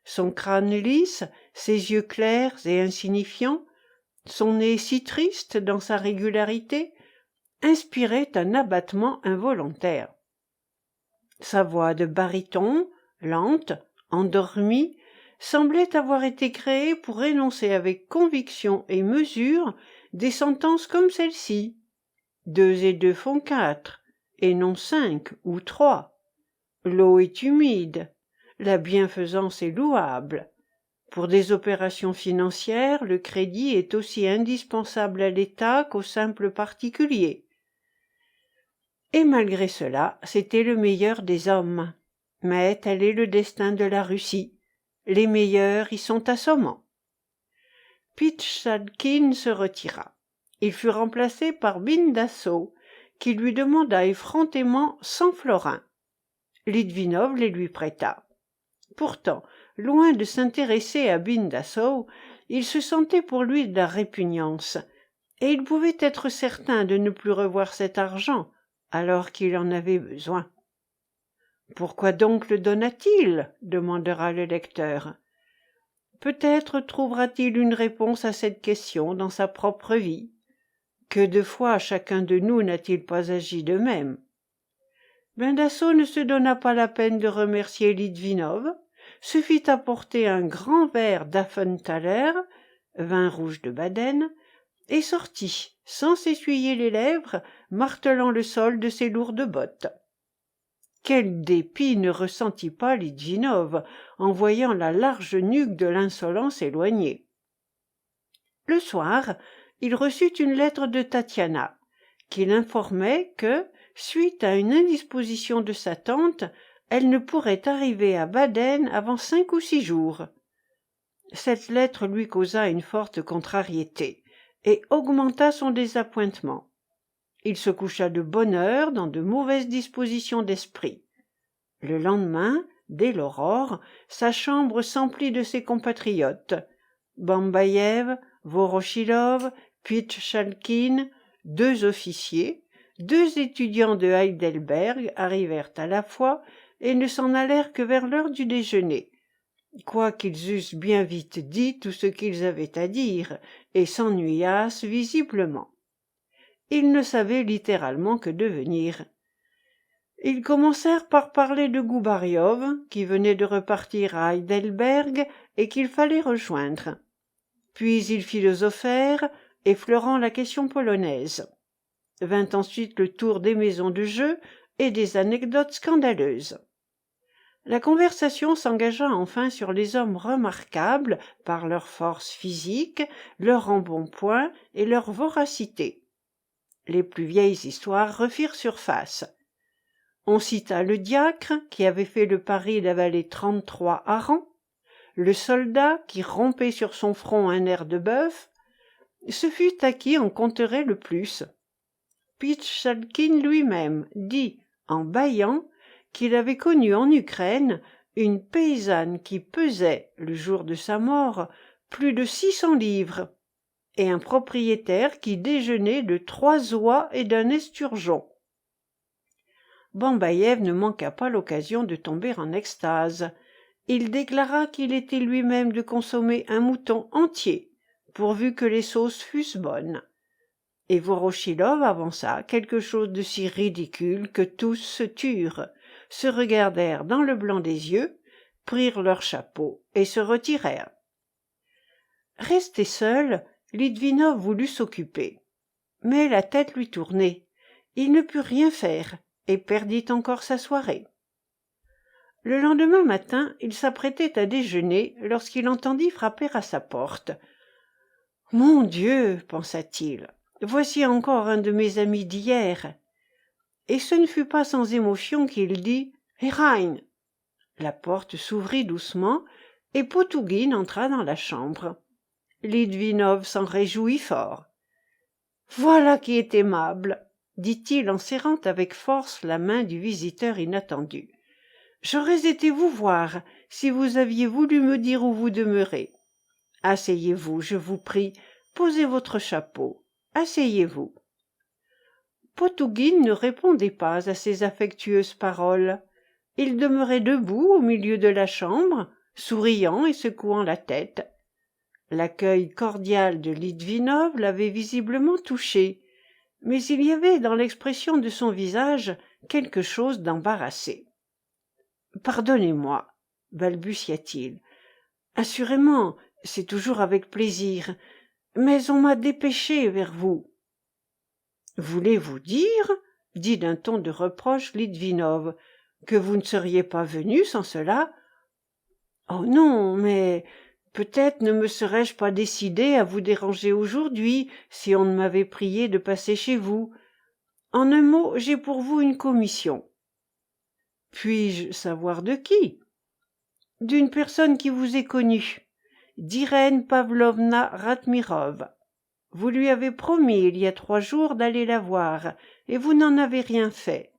Son crâne lisse, ses yeux clairs et insignifiants, son nez si triste dans sa régularité, inspiraient un abattement involontaire. Sa voix de baryton, lente, endormie, semblait avoir été créée pour énoncer avec conviction et mesure des sentences comme celle-ci. 2 et 2 font 4, et non 5 ou 3. L'eau est humide, la bienfaisance est louable. Pour des opérations financières, le crédit est aussi indispensable à l'État qu'au simple particulier. Et malgré cela, c'était le meilleur des hommes. Mais tel est le destin de la Russie. Les meilleurs y sont assommants. Pitchalkin se retira. Il fut remplacé par Bindasso, qui lui demanda effrontément 100 florins. Litvinov les lui prêta. Pourtant, loin de s'intéresser à Bindasso, il se sentait pour lui de la répugnance, et il pouvait être certain de ne plus revoir cet argent alors qu'il en avait besoin. « Pourquoi donc le donna-t-il » demandera le lecteur. Peut-être trouvera-t-il une réponse à cette question dans sa propre vie. Que de fois chacun de nous n'a-t-il pas agi de même? Bindasso ne se donna pas la peine de remercier Litvinov, se fit apporter un grand verre d'Affenthaler, vin rouge de Baden, et sortit, sans s'essuyer les lèvres, martelant le sol de ses lourdes bottes. Quel dépit ne ressentit pas Litvinov en voyant la large nuque de l'insolent s'éloigner. Le soir, il reçut une lettre de Tatiana, qui l'informait que, suite à une indisposition de sa tante, elle ne pourrait arriver à Baden avant 5 ou 6 jours. Cette lettre lui causa une forte contrariété et augmenta son désappointement. Il se coucha de bonne heure dans de mauvaises dispositions d'esprit. Le lendemain, dès l'aurore, sa chambre s'emplit de ses compatriotes. Bambaïev, Vorochilov, Pitchalkin, 2 officiers, 2 étudiants de Heidelberg arrivèrent à la fois et ne s'en allèrent que vers l'heure du déjeuner, quoiqu'ils eussent bien vite dit tout ce qu'ils avaient à dire et s'ennuyassent visiblement. Ils ne savaient littéralement que devenir. Ils commencèrent par parler de Goubariov, qui venait de repartir à Heidelberg et qu'il fallait rejoindre. Puis ils philosophèrent, effleurant la question polonaise. Vint ensuite le tour des maisons de jeu et des anecdotes scandaleuses. La conversation s'engagea enfin sur les hommes remarquables par leur force physique, leur embonpoint et leur voracité. Les plus vieilles histoires refirent surface. On cita le diacre qui avait fait le pari d'avaler 33 harengs, le soldat qui rompait sur son front un nerf de bœuf. Ce fut à qui on compterait le plus. Pitchalkin lui-même dit, en bâillant, qu'il avait connu en Ukraine une paysanne qui pesait, le jour de sa mort, plus de 600 livres, et un propriétaire qui déjeunait de 3 oies et d'un esturgeon. Bambaïev ne manqua pas l'occasion de tomber en extase. Il déclara qu'il était lui-même de consommer un mouton entier, pourvu que les sauces fussent bonnes. Et Vorochilov avança quelque chose de si ridicule que tous se turent, se regardèrent dans le blanc des yeux, prirent leurs chapeaux et se retirèrent. Resté seul, Litvinov voulut s'occuper. Mais la tête lui tournait. Il ne put rien faire et perdit encore sa soirée. Le lendemain matin, il s'apprêtait à déjeuner lorsqu'il entendit frapper à sa porte. « Mon Dieu !» pensa-t-il, « voici encore un de mes amis d'hier. » Et ce ne fut pas sans émotion qu'il dit « Herein !» La porte s'ouvrit doucement et Potouguine entra dans la chambre. Litvinov s'en réjouit fort. « Voilà qui est aimable !» dit-il en serrant avec force la main du visiteur inattendu. « J'aurais été vous voir si vous aviez voulu me dire où vous demeurez. Asseyez-vous, je vous prie, posez votre chapeau. Asseyez-vous. » Potouguine ne répondait pas à ces affectueuses paroles. Il demeurait debout au milieu de la chambre, souriant et secouant la tête. L'accueil cordial de Litvinov l'avait visiblement touché, mais il y avait dans l'expression de son visage quelque chose d'embarrassé. « Pardonnez-moi, » balbutia-t-il. « Assurément, c'est toujours avec plaisir, mais on m'a dépêché vers vous. »« Voulez-vous dire, » dit d'un ton de reproche Litvinov, « que vous ne seriez pas venu sans cela ?»« Oh non, mais peut-être ne me serais-je pas décidé à vous déranger aujourd'hui si on ne m'avait prié de passer chez vous. En un mot, j'ai pour vous une commission. »« Puis-je savoir de qui ?»« D'une personne qui vous est connue, d'Irène Pavlovna Ratmirov. Vous lui avez promis il y a 3 jours d'aller la voir, et vous n'en avez rien fait. »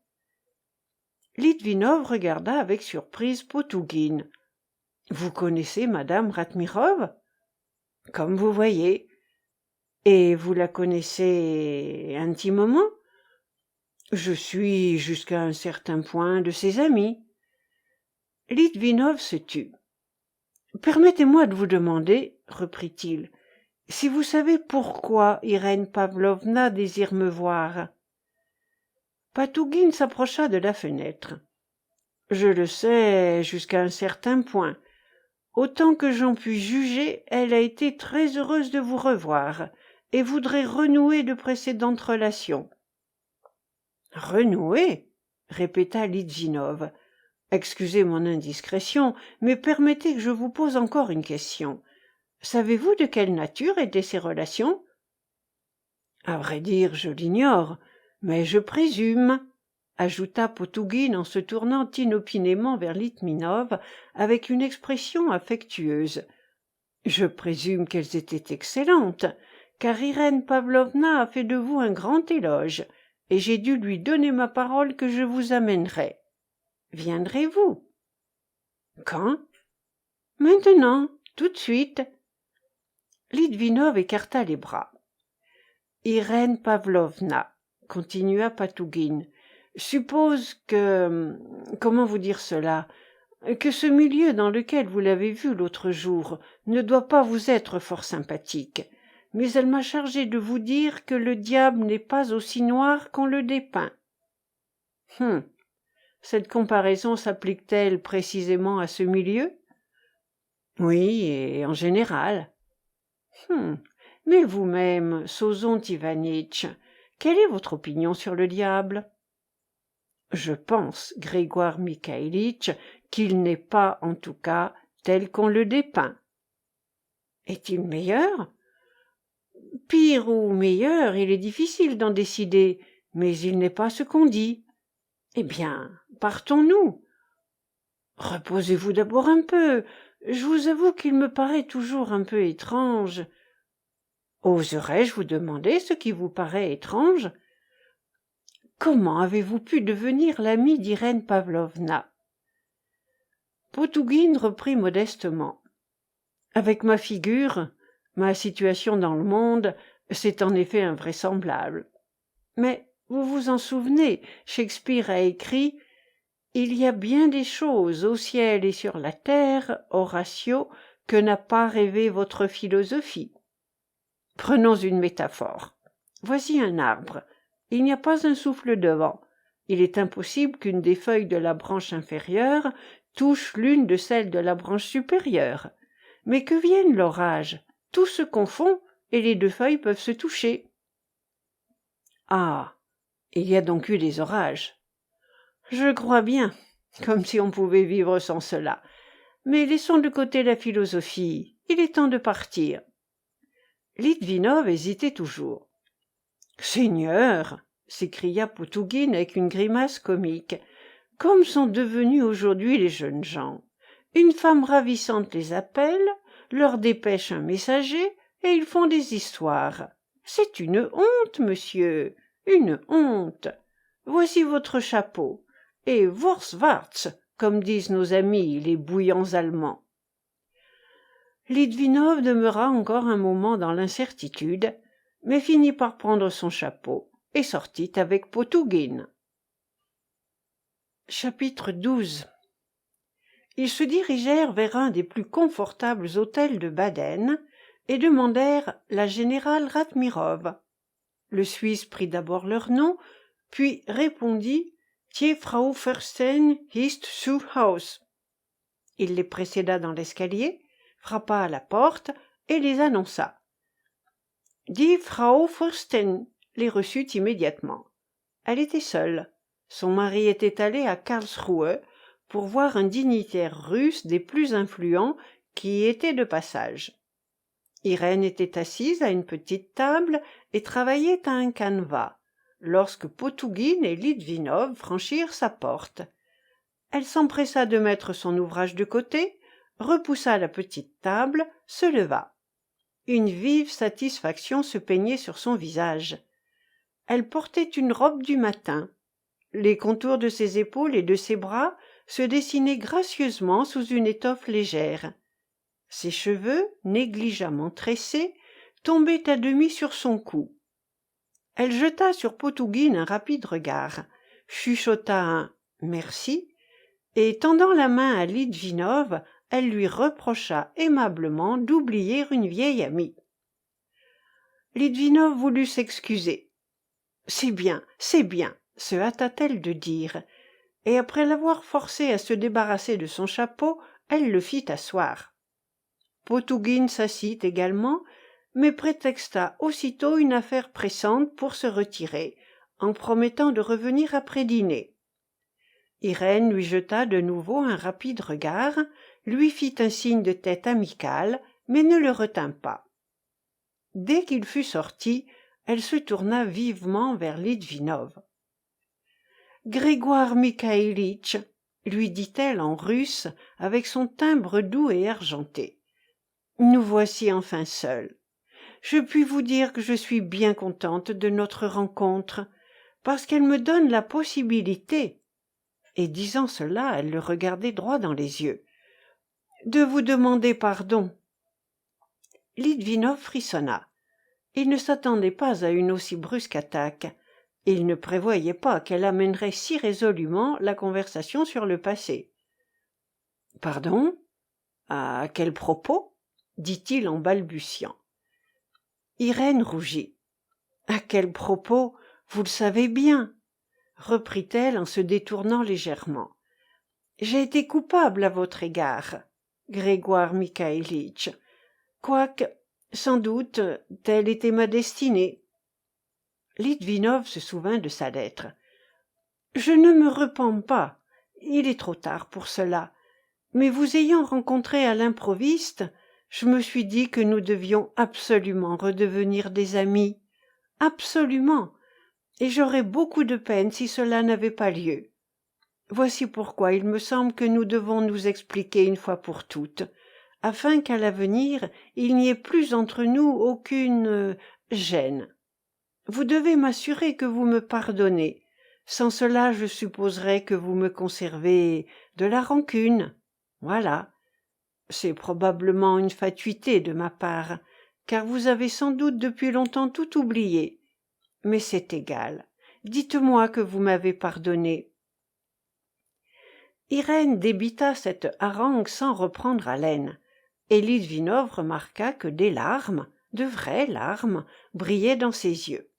Litvinov regarda avec surprise Potouguine. « Vous connaissez madame Ratmirov ? » ?»« Comme vous voyez. »« Et vous la connaissez intimement ? » ?»« Je suis jusqu'à un certain point de ses amis. » Litvinov se tut. « Permettez-moi de vous demander, reprit-il, si vous savez pourquoi Irène Pavlovna désire me voir. » Potouguine s'approcha de la fenêtre. « Je le sais jusqu'à un certain point. Autant que j'en puis juger, elle a été très heureuse de vous revoir et voudrait renouer de précédentes relations. »« Renouer ?» répéta Litvinov. « Excusez mon indiscrétion, mais permettez que je vous pose encore une question. Savez-vous de quelle nature étaient ces relations ? » ?»« À vrai dire, je l'ignore, mais je présume, » ajouta Potouguine en se tournant inopinément vers Litvinov avec une expression affectueuse. « Je présume qu'elles étaient excellentes, car Irène Pavlovna a fait de vous un grand éloge, et j'ai dû lui donner ma parole que je vous amènerai. Viendrez-vous ? » ?»« Quand ? » ?»« Maintenant, tout de suite. » Litvinov écarta les bras. « Irène Pavlovna, » continua Potouguine, « suppose que... comment vous dire cela ? Que ce milieu dans lequel vous l'avez vu l'autre jour ne doit pas vous être fort sympathique, mais elle m'a chargé de vous dire que le diable n'est pas aussi noir qu'on le dépeint. » Cette comparaison s'applique-t-elle précisément à ce milieu ? Oui, et en général. Mais vous-même, Sozont Ivanitch, quelle est votre opinion sur le diable ? Je pense, Grégoire Mikhaïlitch, qu'il n'est pas, en tout cas, tel qu'on le dépeint. Est-il meilleur ? Pire ou meilleur, il est difficile d'en décider, mais il n'est pas ce qu'on dit. Eh bien, partons-nous. Reposez-vous d'abord un peu. Je vous avoue qu'il me paraît toujours un peu étrange. Oserais-je vous demander ce qui vous paraît étrange ? Comment avez-vous pu devenir l'ami d'Irène Pavlovna ?» Potougine reprit modestement. « Avec ma figure, ma situation dans le monde, c'est en effet invraisemblable. Mais vous vous en souvenez, Shakespeare a écrit « Il y a bien des choses au ciel et sur la terre, Horatio, que n'a pas rêvé votre philosophie. » Prenons une métaphore. Voici un arbre. Il n'y a pas un souffle de vent. Il est impossible qu'une des feuilles de la branche inférieure touche l'une de celles de la branche supérieure. Mais que vienne l'orage, tout se confond et les deux feuilles peuvent se toucher. Ah, il y a donc eu des orages. Je crois bien, comme si on pouvait vivre sans cela. Mais laissons de côté la philosophie, il est temps de partir. Litvinov hésitait toujours. « Seigneur !» s'écria Potougine avec une grimace comique. « Comme sont devenus aujourd'hui les jeunes gens. Une femme ravissante les appelle, leur dépêche un messager, et ils font des histoires. C'est une honte, monsieur, une honte. Voici votre chapeau, et Wurstwarz, comme disent nos amis les bouillants allemands. » Litvinov demeura encore un moment dans l'incertitude, mais finit par prendre son chapeau et sortit avec Potougine. Chapitre 12. Ils se dirigèrent vers un des plus confortables hôtels de Baden et demandèrent la générale Ratmirov. Le Suisse prit d'abord leur nom, puis répondit « Die Frau Fürsten ist zu Haus ». Il les précéda dans l'escalier, frappa à la porte et les annonça. Die Frau Fürsten les reçut immédiatement. Elle était seule. Son mari était allé à Karlsruhe pour voir un dignitaire russe des plus influents qui était de passage. Irène était assise à une petite table et travaillait à un canevas, lorsque Potougine et Litvinov franchirent sa porte. Elle s'empressa de mettre son ouvrage de côté, repoussa la petite table, se leva. Une vive satisfaction se peignait sur son visage. Elle portait une robe du matin. Les contours de ses épaules et de ses bras se dessinaient gracieusement sous une étoffe légère. Ses cheveux, négligemment tressés, tombaient à demi sur son cou. Elle jeta sur Potougine un rapide regard, chuchota un « merci » et, tendant la main à Litvinov, elle lui reprocha aimablement d'oublier une vieille amie. Litvinov voulut s'excuser. « C'est bien, se hâta-t-elle de dire, et après l'avoir forcé à se débarrasser de son chapeau, elle le fit asseoir. Potougine s'assit également, mais prétexta aussitôt une affaire pressante pour se retirer, en promettant de revenir après dîner. Irène lui jeta de nouveau un rapide regard, lui fit un signe de tête amical, mais ne le retint pas. Dès qu'il fut sorti, elle se tourna vivement vers Litvinov. « Grégoire Mikhaïlitch, » lui dit-elle en russe, avec son timbre doux et argenté, « nous voici enfin seuls. Je puis vous dire que je suis bien contente de notre rencontre, parce qu'elle me donne la possibilité, et disant cela, elle le regardait droit dans les yeux, de vous demander pardon. » Litvinov frissonna. Il ne s'attendait pas à une aussi brusque attaque. Il ne prévoyait pas qu'elle amènerait si résolument la conversation sur le passé. « Pardon ? À quel propos ? » dit-il en balbutiant. Irène rougit. « À quel propos ? Vous le savez bien, » reprit-elle en se détournant légèrement. « J'ai été coupable à votre égard, Grégoire Mikhaïlitch, quoique, sans doute, telle était ma destinée. » Litvinov se souvint de sa lettre. « Je ne me repens pas, il est trop tard pour cela, mais vous ayant rencontré à l'improviste, je me suis dit que nous devions absolument redevenir des amis, absolument, et j'aurais beaucoup de peine si cela n'avait pas lieu. Voici pourquoi il me semble que nous devons nous expliquer une fois pour toutes, afin qu'à l'avenir il n'y ait plus entre nous aucune gêne. Vous devez m'assurer que vous me pardonnez, Sans cela, je supposerais que vous me conservez de la rancune. Voilà. C'est probablement une fatuité de ma part, car vous avez sans doute depuis longtemps tout oublié. Mais c'est égal. Dites-moi que vous m'avez pardonné. » Irène débita cette harangue sans reprendre haleine, et Litvinov remarqua que des larmes, de vraies larmes, brillaient dans ses yeux.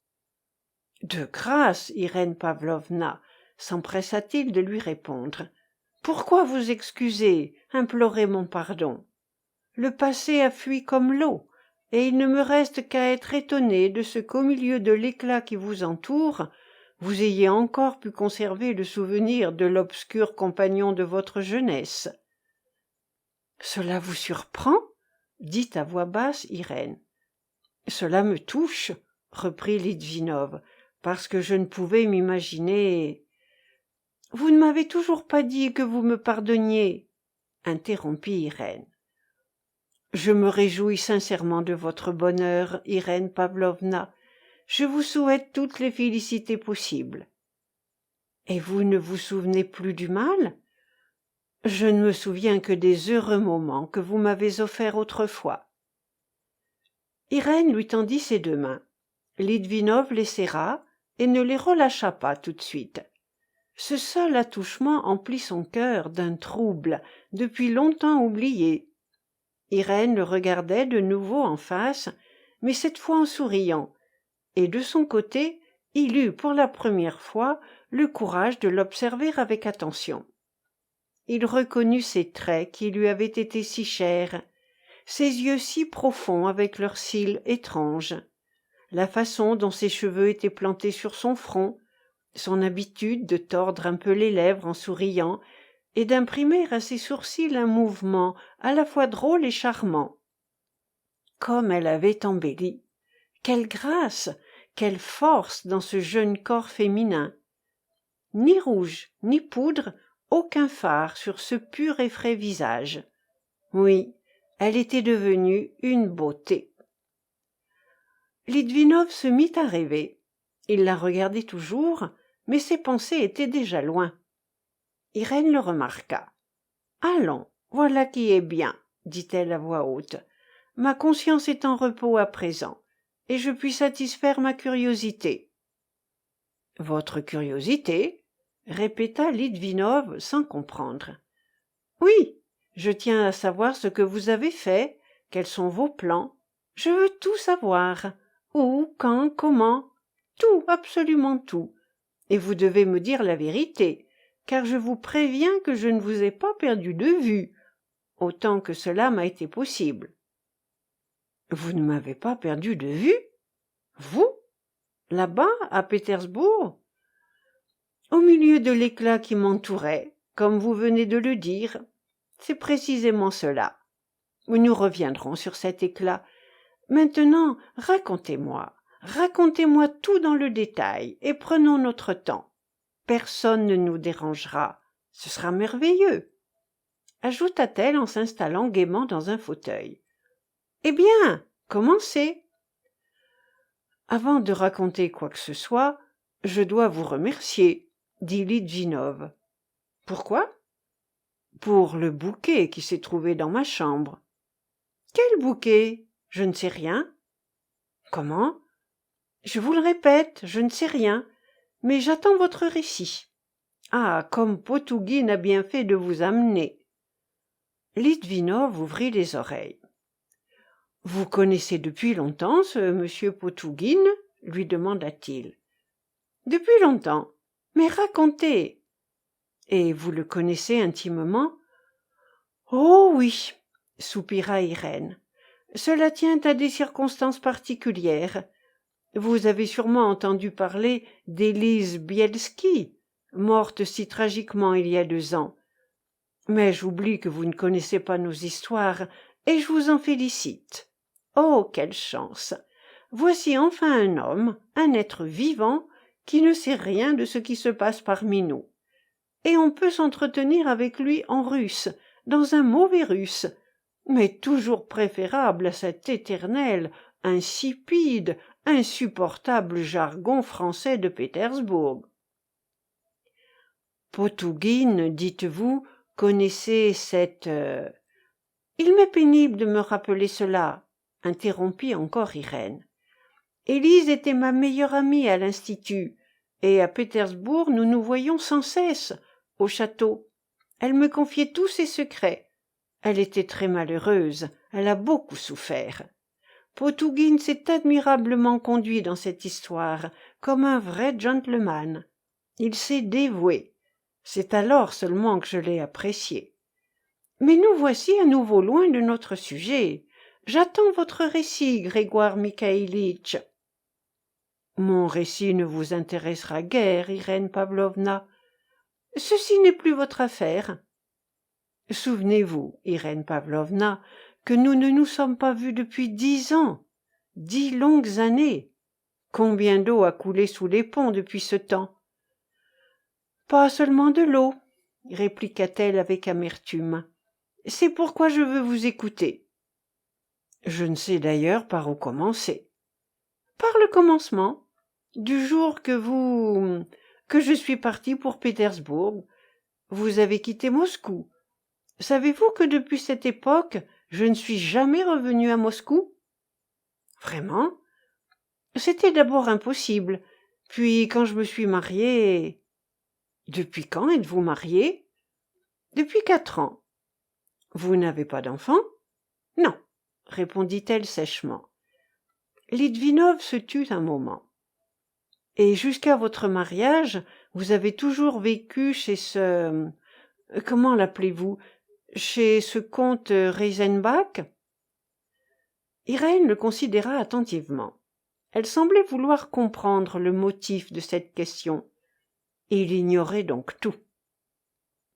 « De grâce, Irène Pavlovna, s'empressa-t-il de lui répondre. Pourquoi vous excuser, implorer mon pardon? Le passé a fui comme l'eau, et il ne me reste qu'à être étonné de ce qu'au milieu de l'éclat qui vous entoure, vous ayez encore pu conserver le souvenir de l'obscur compagnon de votre jeunesse. »« Cela vous surprend » dit à voix basse Irène. « Cela me touche, » reprit Litvinov, « parce que je ne pouvais m'imaginer... »« Vous ne m'avez toujours pas dit que vous me pardonniez, » interrompit Irène. « Je me réjouis sincèrement de votre bonheur, Irène Pavlovna. Je vous souhaite toutes les félicités possibles. »« Et vous ne vous souvenez plus du mal ? » ?»« Je ne me souviens que des heureux moments que vous m'avez offerts autrefois. » Irène lui tendit ses deux mains. Litvinov les serra et ne les relâcha pas tout de suite. Ce seul attouchement emplit son cœur d'un trouble depuis longtemps oublié. Irène le regardait de nouveau en face, mais cette fois en souriant, et de son côté, il eut pour la première fois le courage de l'observer avec attention. Il reconnut ces traits qui lui avaient été si chers, ses yeux si profonds avec leurs cils étranges, la façon dont ses cheveux étaient plantés sur son front, son habitude de tordre un peu les lèvres en souriant et d'imprimer à ses sourcils un mouvement à la fois drôle et charmant. Comme elle avait embelli! Quelle grâce, quelle force dans ce jeune corps féminin! Ni rouge, ni poudre, aucun fard sur ce pur et frais visage. Oui, elle était devenue une beauté. Litvinov se mit à rêver. Il la regardait toujours, mais ses pensées étaient déjà loin. Irène le remarqua. « Allons, voilà qui est bien, » dit-elle à voix haute. « Ma conscience est en repos à présent, et je puis satisfaire ma curiosité. »« Votre curiosité ?» répéta Litvinov sans comprendre. « Oui, je tiens à savoir ce que vous avez fait, quels sont vos plans. Je veux tout savoir. Où, quand, comment, tout, absolument tout. Et vous devez me dire la vérité, car je vous préviens que je ne vous ai pas perdu de vue, autant que cela m'a été possible. »« Vous ne m'avez pas perdu de vue? Vous? Là-bas, à Pétersbourg? » ?»« Au milieu de l'éclat qui m'entourait, comme vous venez de le dire. C'est précisément cela. Nous reviendrons sur cet éclat. Maintenant, racontez-moi tout dans le détail, et prenons notre temps. Personne ne nous dérangera. Ce sera merveilleux, » ajouta-t-elle en s'installant gaiement dans un fauteuil. « Eh bien, commencez. » »« Avant de raconter quoi que ce soit, je dois vous remercier, » dit Litvinov. « Pourquoi ? » ?»« Pour le bouquet qui s'est trouvé dans ma chambre. »« Quel bouquet ? Je ne sais rien. »« Comment ? » ?»« Je vous le répète, je ne sais rien, mais j'attends votre récit. » »« Ah, comme Potouguine a bien fait de vous amener. » Litvinov ouvrit les oreilles. « Vous connaissez depuis longtemps ce monsieur Potouguine ? » lui demanda-t-il. « Depuis longtemps. Mais racontez. »« Et vous le connaissez intimement ? » ?»« Oh oui, » soupira Irène. « Cela tient à des circonstances particulières. Vous avez sûrement entendu parler d'Élise Bielski, morte si tragiquement il y a 2 ans. Mais j'oublie que vous ne connaissez pas nos histoires, et je vous en félicite. Oh, quelle chance! Voici enfin un homme, un être vivant, qui ne sait rien de ce qui se passe parmi nous. Et on peut s'entretenir avec lui en russe, dans un mauvais russe, mais toujours préférable à cet éternel, insipide, insupportable jargon français de Pétersbourg. Potougine, dites-vous, connaissait cette... Il m'est pénible de me rappeler cela, interrompit encore Irène. Élise était ma meilleure amie à l'Institut, et à Pétersbourg nous nous voyions sans cesse, au château. Elle me confiait tous ses secrets. Elle était très malheureuse, elle a beaucoup souffert. Potougine s'est admirablement conduit dans cette histoire, comme un vrai gentleman. Il s'est dévoué. C'est alors seulement que je l'ai apprécié. Mais nous voici à nouveau loin de notre sujet. J'attends votre récit, Grégoire Mikhaïlitch. Mon récit ne vous intéressera guère, Irène Pavlovna. Ceci n'est plus votre affaire. Souvenez-vous, Irène Pavlovna, que nous ne nous sommes pas vus depuis 10 ans, 10 longues années. Combien d'eau a coulé sous les ponts depuis ce temps? Pas seulement de l'eau, répliqua-t-elle avec amertume. C'est pourquoi je veux vous écouter. Je ne sais d'ailleurs par où commencer. Par le commencement, du jour que je suis parti pour Pétersbourg. Vous avez quitté Moscou. Savez-vous que depuis cette époque, je ne suis jamais revenu à Moscou? Vraiment? C'était d'abord impossible. Puis quand je me suis mariée... Depuis quand êtes-vous mariée? Depuis 4 ans. Vous n'avez pas d'enfant? Non, répondit-elle sèchement. Litvinov se tut un moment. Et jusqu'à votre mariage, vous avez toujours vécu chez ce... Comment l'appelez-vous? Chez ce comte Reisenbach? Irène le considéra attentivement. Elle semblait vouloir comprendre le motif de cette question. Il ignorait donc tout.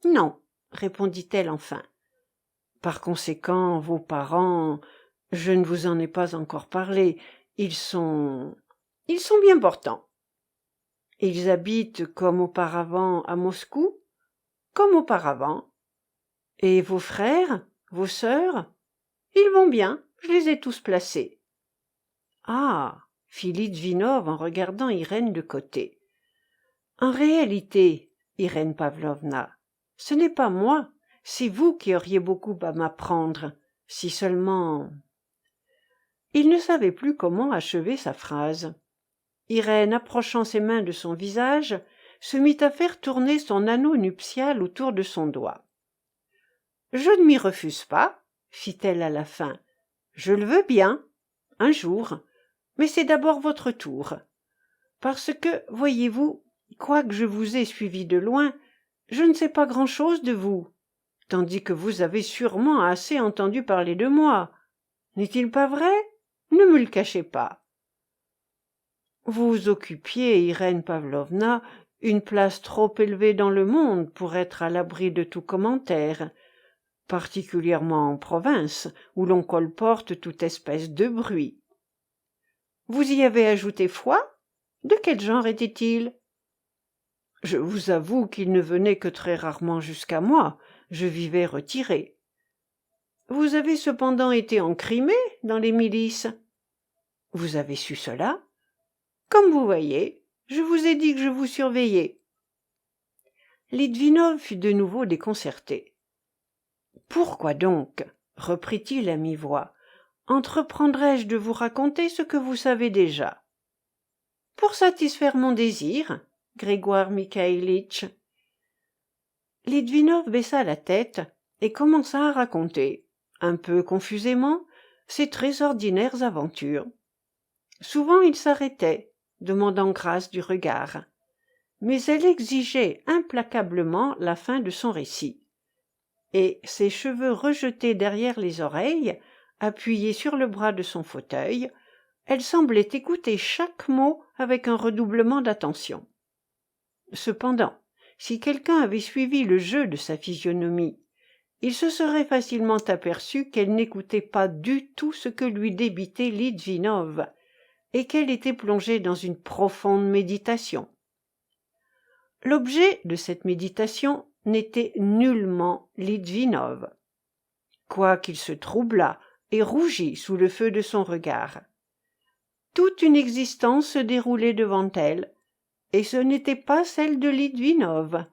Non, répondit-elle enfin. Par conséquent, vos parents, je ne vous en ai pas encore parlé, ils sont bien portants. Ils habitent comme auparavant à Moscou? Comme auparavant. Et vos frères, vos sœurs? Ils vont bien, je les ai tous placés. Ah, fit Litvinov en regardant Irène de côté. En réalité, Irène Pavlovna, ce n'est pas moi, c'est vous qui auriez beaucoup à m'apprendre, si seulement... Il ne savait plus comment achever sa phrase. Irène, approchant ses mains de son visage, se mit à faire tourner son anneau nuptial autour de son doigt. « Je ne m'y refuse pas, fit-elle à la fin. Je le veux bien, un jour, mais c'est d'abord votre tour. Parce que, voyez-vous, quoique je vous ai suivi de loin, je ne sais pas grand-chose de vous, tandis que vous avez sûrement assez entendu parler de moi. N'est-il pas vrai? Ne me le cachez pas. Vous occupiez, Irène Pavlovna, une place trop élevée dans le monde pour être à l'abri de tout commentaire, particulièrement en province, où l'on colporte toute espèce de bruit. Vous y avez ajouté foi? De quel genre était-il? Je vous avoue qu'il ne venait que très rarement jusqu'à moi, je vivais retiré. Vous avez cependant été en Crimée, dans les milices. Vous avez su cela? Comme vous voyez, je vous ai dit que je vous surveillais. Litvinov fut de nouveau déconcerté. Pourquoi donc, reprit-il à mi-voix, entreprendrais-je de vous raconter ce que vous savez déjà? Pour satisfaire mon désir, Grégoire Mikhaïlitch. Litvinov baissa la tête et commença à raconter, un peu confusément, ses très ordinaires aventures. Souvent il s'arrêtait, demandant grâce du regard. Mais elle exigeait implacablement la fin de son récit. Et ses cheveux rejetés derrière les oreilles, appuyés sur le bras de son fauteuil, elle semblait écouter chaque mot avec un redoublement d'attention. Cependant, si quelqu'un avait suivi le jeu de sa physionomie, il se serait facilement aperçu qu'elle n'écoutait pas du tout ce que lui débitait Litvinov, et qu'elle était plongée dans une profonde méditation. L'objet de cette méditation n'était nullement Litvinov, quoiqu'il se troublât et rougît sous le feu de son regard. Toute une existence se déroulait devant elle, et ce n'était pas celle de Litvinov,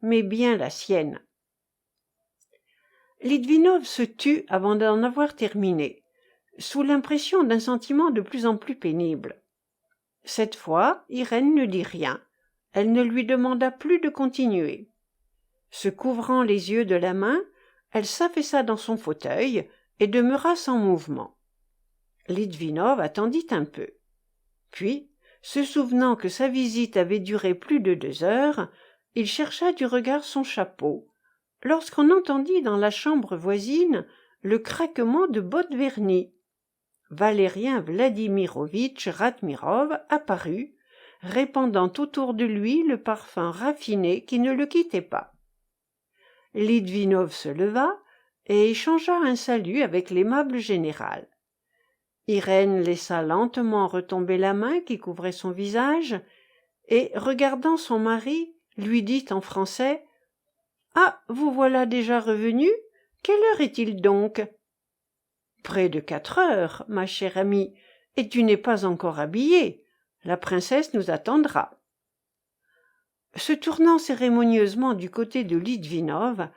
mais bien la sienne. Litvinov se tut avant d'en avoir terminé, sous l'impression d'un sentiment de plus en plus pénible. Cette fois, Irène ne dit rien. Elle ne lui demanda plus de continuer. Se couvrant les yeux de la main, elle s'affaissa dans son fauteuil et demeura sans mouvement. Litvinov attendit un peu. Puis, se souvenant que sa visite avait duré plus de 2 heures, il chercha du regard son chapeau, lorsqu'on entendit dans la chambre voisine le craquement de bottes vernies. Valérien Vladimirovitch Ratmirov apparut, répandant autour de lui le parfum raffiné qui ne le quittait pas. Litvinov se leva et échangea un salut avec l'aimable général. Irène laissa lentement retomber la main qui couvrait son visage et, regardant son mari, lui dit en français « Ah, vous voilà déjà revenu? Quelle heure est-il donc ?»« Près de 4 heures, ma chère amie, et tu n'es pas encore habillée. La princesse nous attendra. » Se tournant cérémonieusement du côté de Litvinov,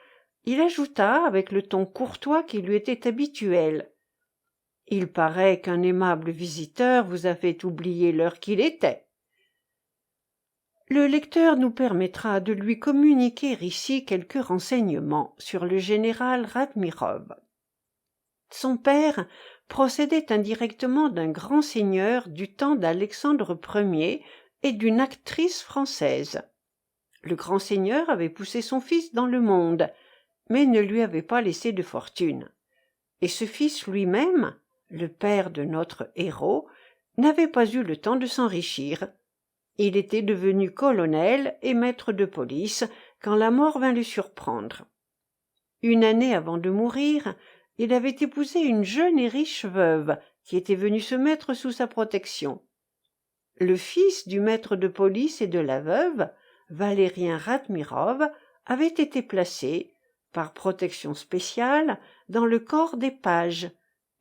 il ajouta avec le ton courtois qui lui était habituel. « Il paraît qu'un aimable visiteur vous a fait oublier l'heure qu'il était. » Le lecteur nous permettra de lui communiquer ici quelques renseignements sur le général Ratmirov. Son père procédait indirectement d'un grand seigneur du temps d'Alexandre Ier et d'une actrice française. Le grand seigneur avait poussé son fils dans le monde, mais ne lui avait pas laissé de fortune. Et ce fils lui-même, le père de notre héros, n'avait pas eu le temps de s'enrichir. Il était devenu colonel et maître de police quand la mort vint le surprendre. Une année avant de mourir, il avait épousé une jeune et riche veuve qui était venue se mettre sous sa protection. Le fils du maître de police et de la veuve, Valérien Ratmirov, avait été placé, par protection spéciale, dans le corps des pages,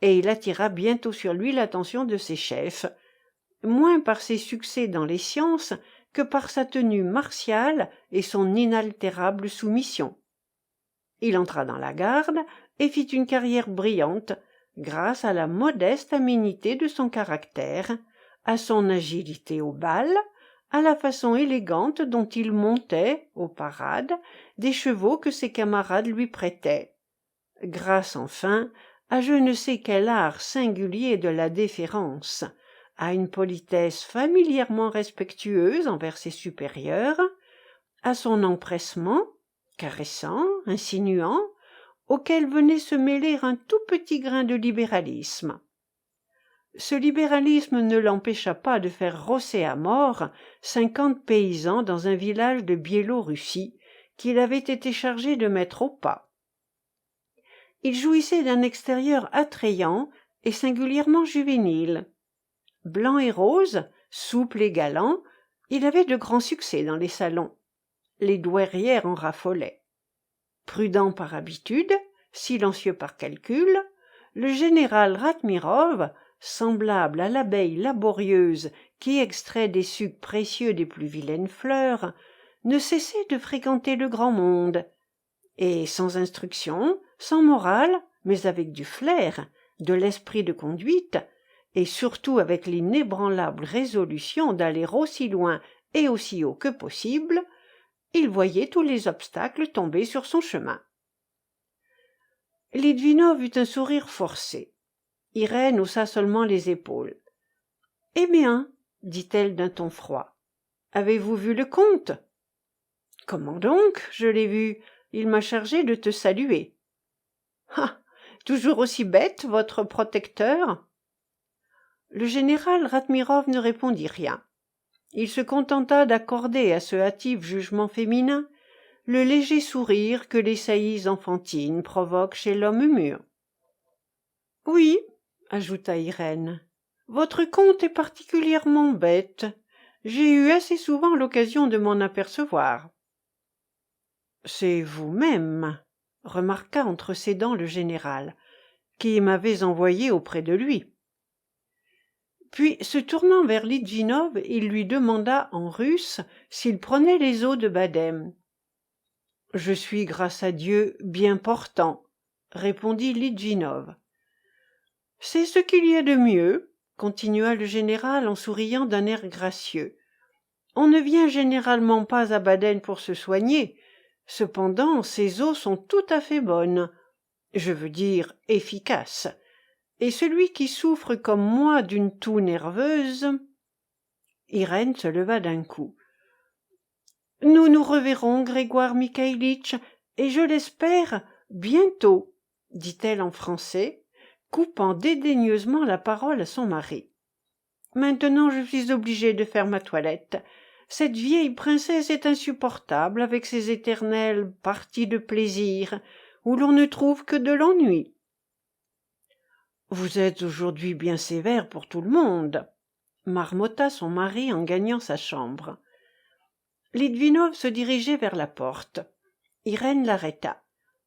et il attira bientôt sur lui l'attention de ses chefs, moins par ses succès dans les sciences que par sa tenue martiale et son inaltérable soumission. Il entra dans la garde et fit une carrière brillante grâce à la modeste aménité de son caractère, à son agilité au bal, à la façon élégante dont il montait, aux parades, des chevaux que ses camarades lui prêtaient, grâce enfin à je ne sais quel art singulier de la déférence, à une politesse familièrement respectueuse envers ses supérieurs, à son empressement, caressant, insinuant, auquel venait se mêler un tout petit grain de libéralisme. Ce libéralisme ne l'empêcha pas de faire rosser à mort 50 paysans dans un village de Biélorussie qu'il avait été chargé de mettre au pas. Il jouissait d'un extérieur attrayant et singulièrement juvénile. Blanc et rose, souple et galant, il avait de grands succès dans les salons. Les douairières en raffolaient. Prudent par habitude, silencieux par calcul, le général Ratmirov, semblable à l'abeille laborieuse qui extrait des sucs précieux des plus vilaines fleurs, ne cessait de fréquenter le grand monde, et sans instruction, sans morale, mais avec du flair, de l'esprit de conduite, et surtout avec l'inébranlable résolution d'aller aussi loin et aussi haut que possible, il voyait tous les obstacles tomber sur son chemin. Litvinov eut un sourire forcé. Irène haussa seulement les épaules. « Eh bien, dit-elle d'un ton froid, avez-vous vu le comte ? » ?»« Comment donc ? Je l'ai vu. Il m'a chargé de te saluer. »« Ah, toujours aussi bête, votre protecteur ?» Le général Ratmirov ne répondit rien. Il se contenta d'accorder à ce hâtif jugement féminin le léger sourire que les saillies enfantines provoquent chez l'homme mûr. « Oui, » ajouta Irène, « votre comte est particulièrement bête. J'ai eu assez souvent l'occasion de m'en apercevoir. »« C'est vous-même, » remarqua entre ses dents le général, « qui m'avez envoyé auprès de lui. » Puis, se tournant vers Litvinov, il lui demanda en russe s'il prenait les eaux de Badem. Je suis, grâce à Dieu, bien portant, répondit Litvinov. C'est ce qu'il y a de mieux, continua le général en souriant d'un air gracieux. On ne vient généralement pas à Baden pour se soigner. Cependant, ces eaux sont tout à fait bonnes. Je veux dire efficaces. Et celui qui souffre comme moi d'une toux nerveuse... Irène se leva d'un coup. Nous nous reverrons, Grégoire Mikhaïlitch, et je l'espère, bientôt, dit-elle en français, coupant dédaigneusement la parole à son mari. Maintenant je suis obligée de faire ma toilette. Cette vieille princesse est insupportable avec ses éternelles parties de plaisir, où l'on ne trouve que de l'ennui. Vous êtes aujourd'hui bien sévère pour tout le monde, marmotta son mari en gagnant sa chambre. Litvinov se dirigeait vers la porte. Irène l'arrêta.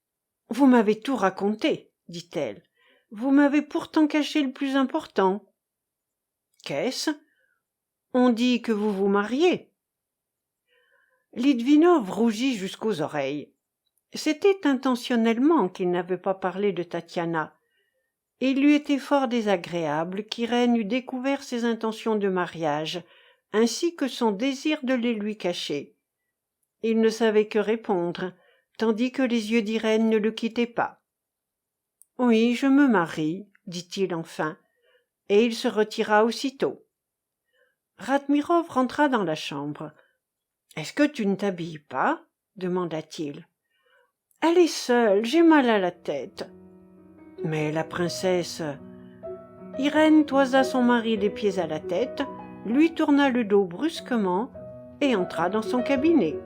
« Vous m'avez tout raconté, dit-elle. Vous m'avez pourtant caché le plus important. »« Qu'est-ce ? On dit que vous vous mariez. » Litvinov rougit jusqu'aux oreilles. C'était intentionnellement qu'il n'avait pas parlé de Tatiana. Et il lui était fort désagréable qu'Irène eût découvert ses intentions de mariage, ainsi que son désir de les lui cacher. Il ne savait que répondre, tandis que les yeux d'Irène ne le quittaient pas. « Oui, je me marie, » dit-il enfin, et il se retira aussitôt. Ratmirov rentra dans la chambre. « Est-ce que tu ne t'habilles pas ?» demanda-t-il. « Allez seule, j'ai mal à la tête. »« Mais la princesse... » Irène toisa son mari des pieds à la tête, lui tourna le dos brusquement et entra dans son cabinet.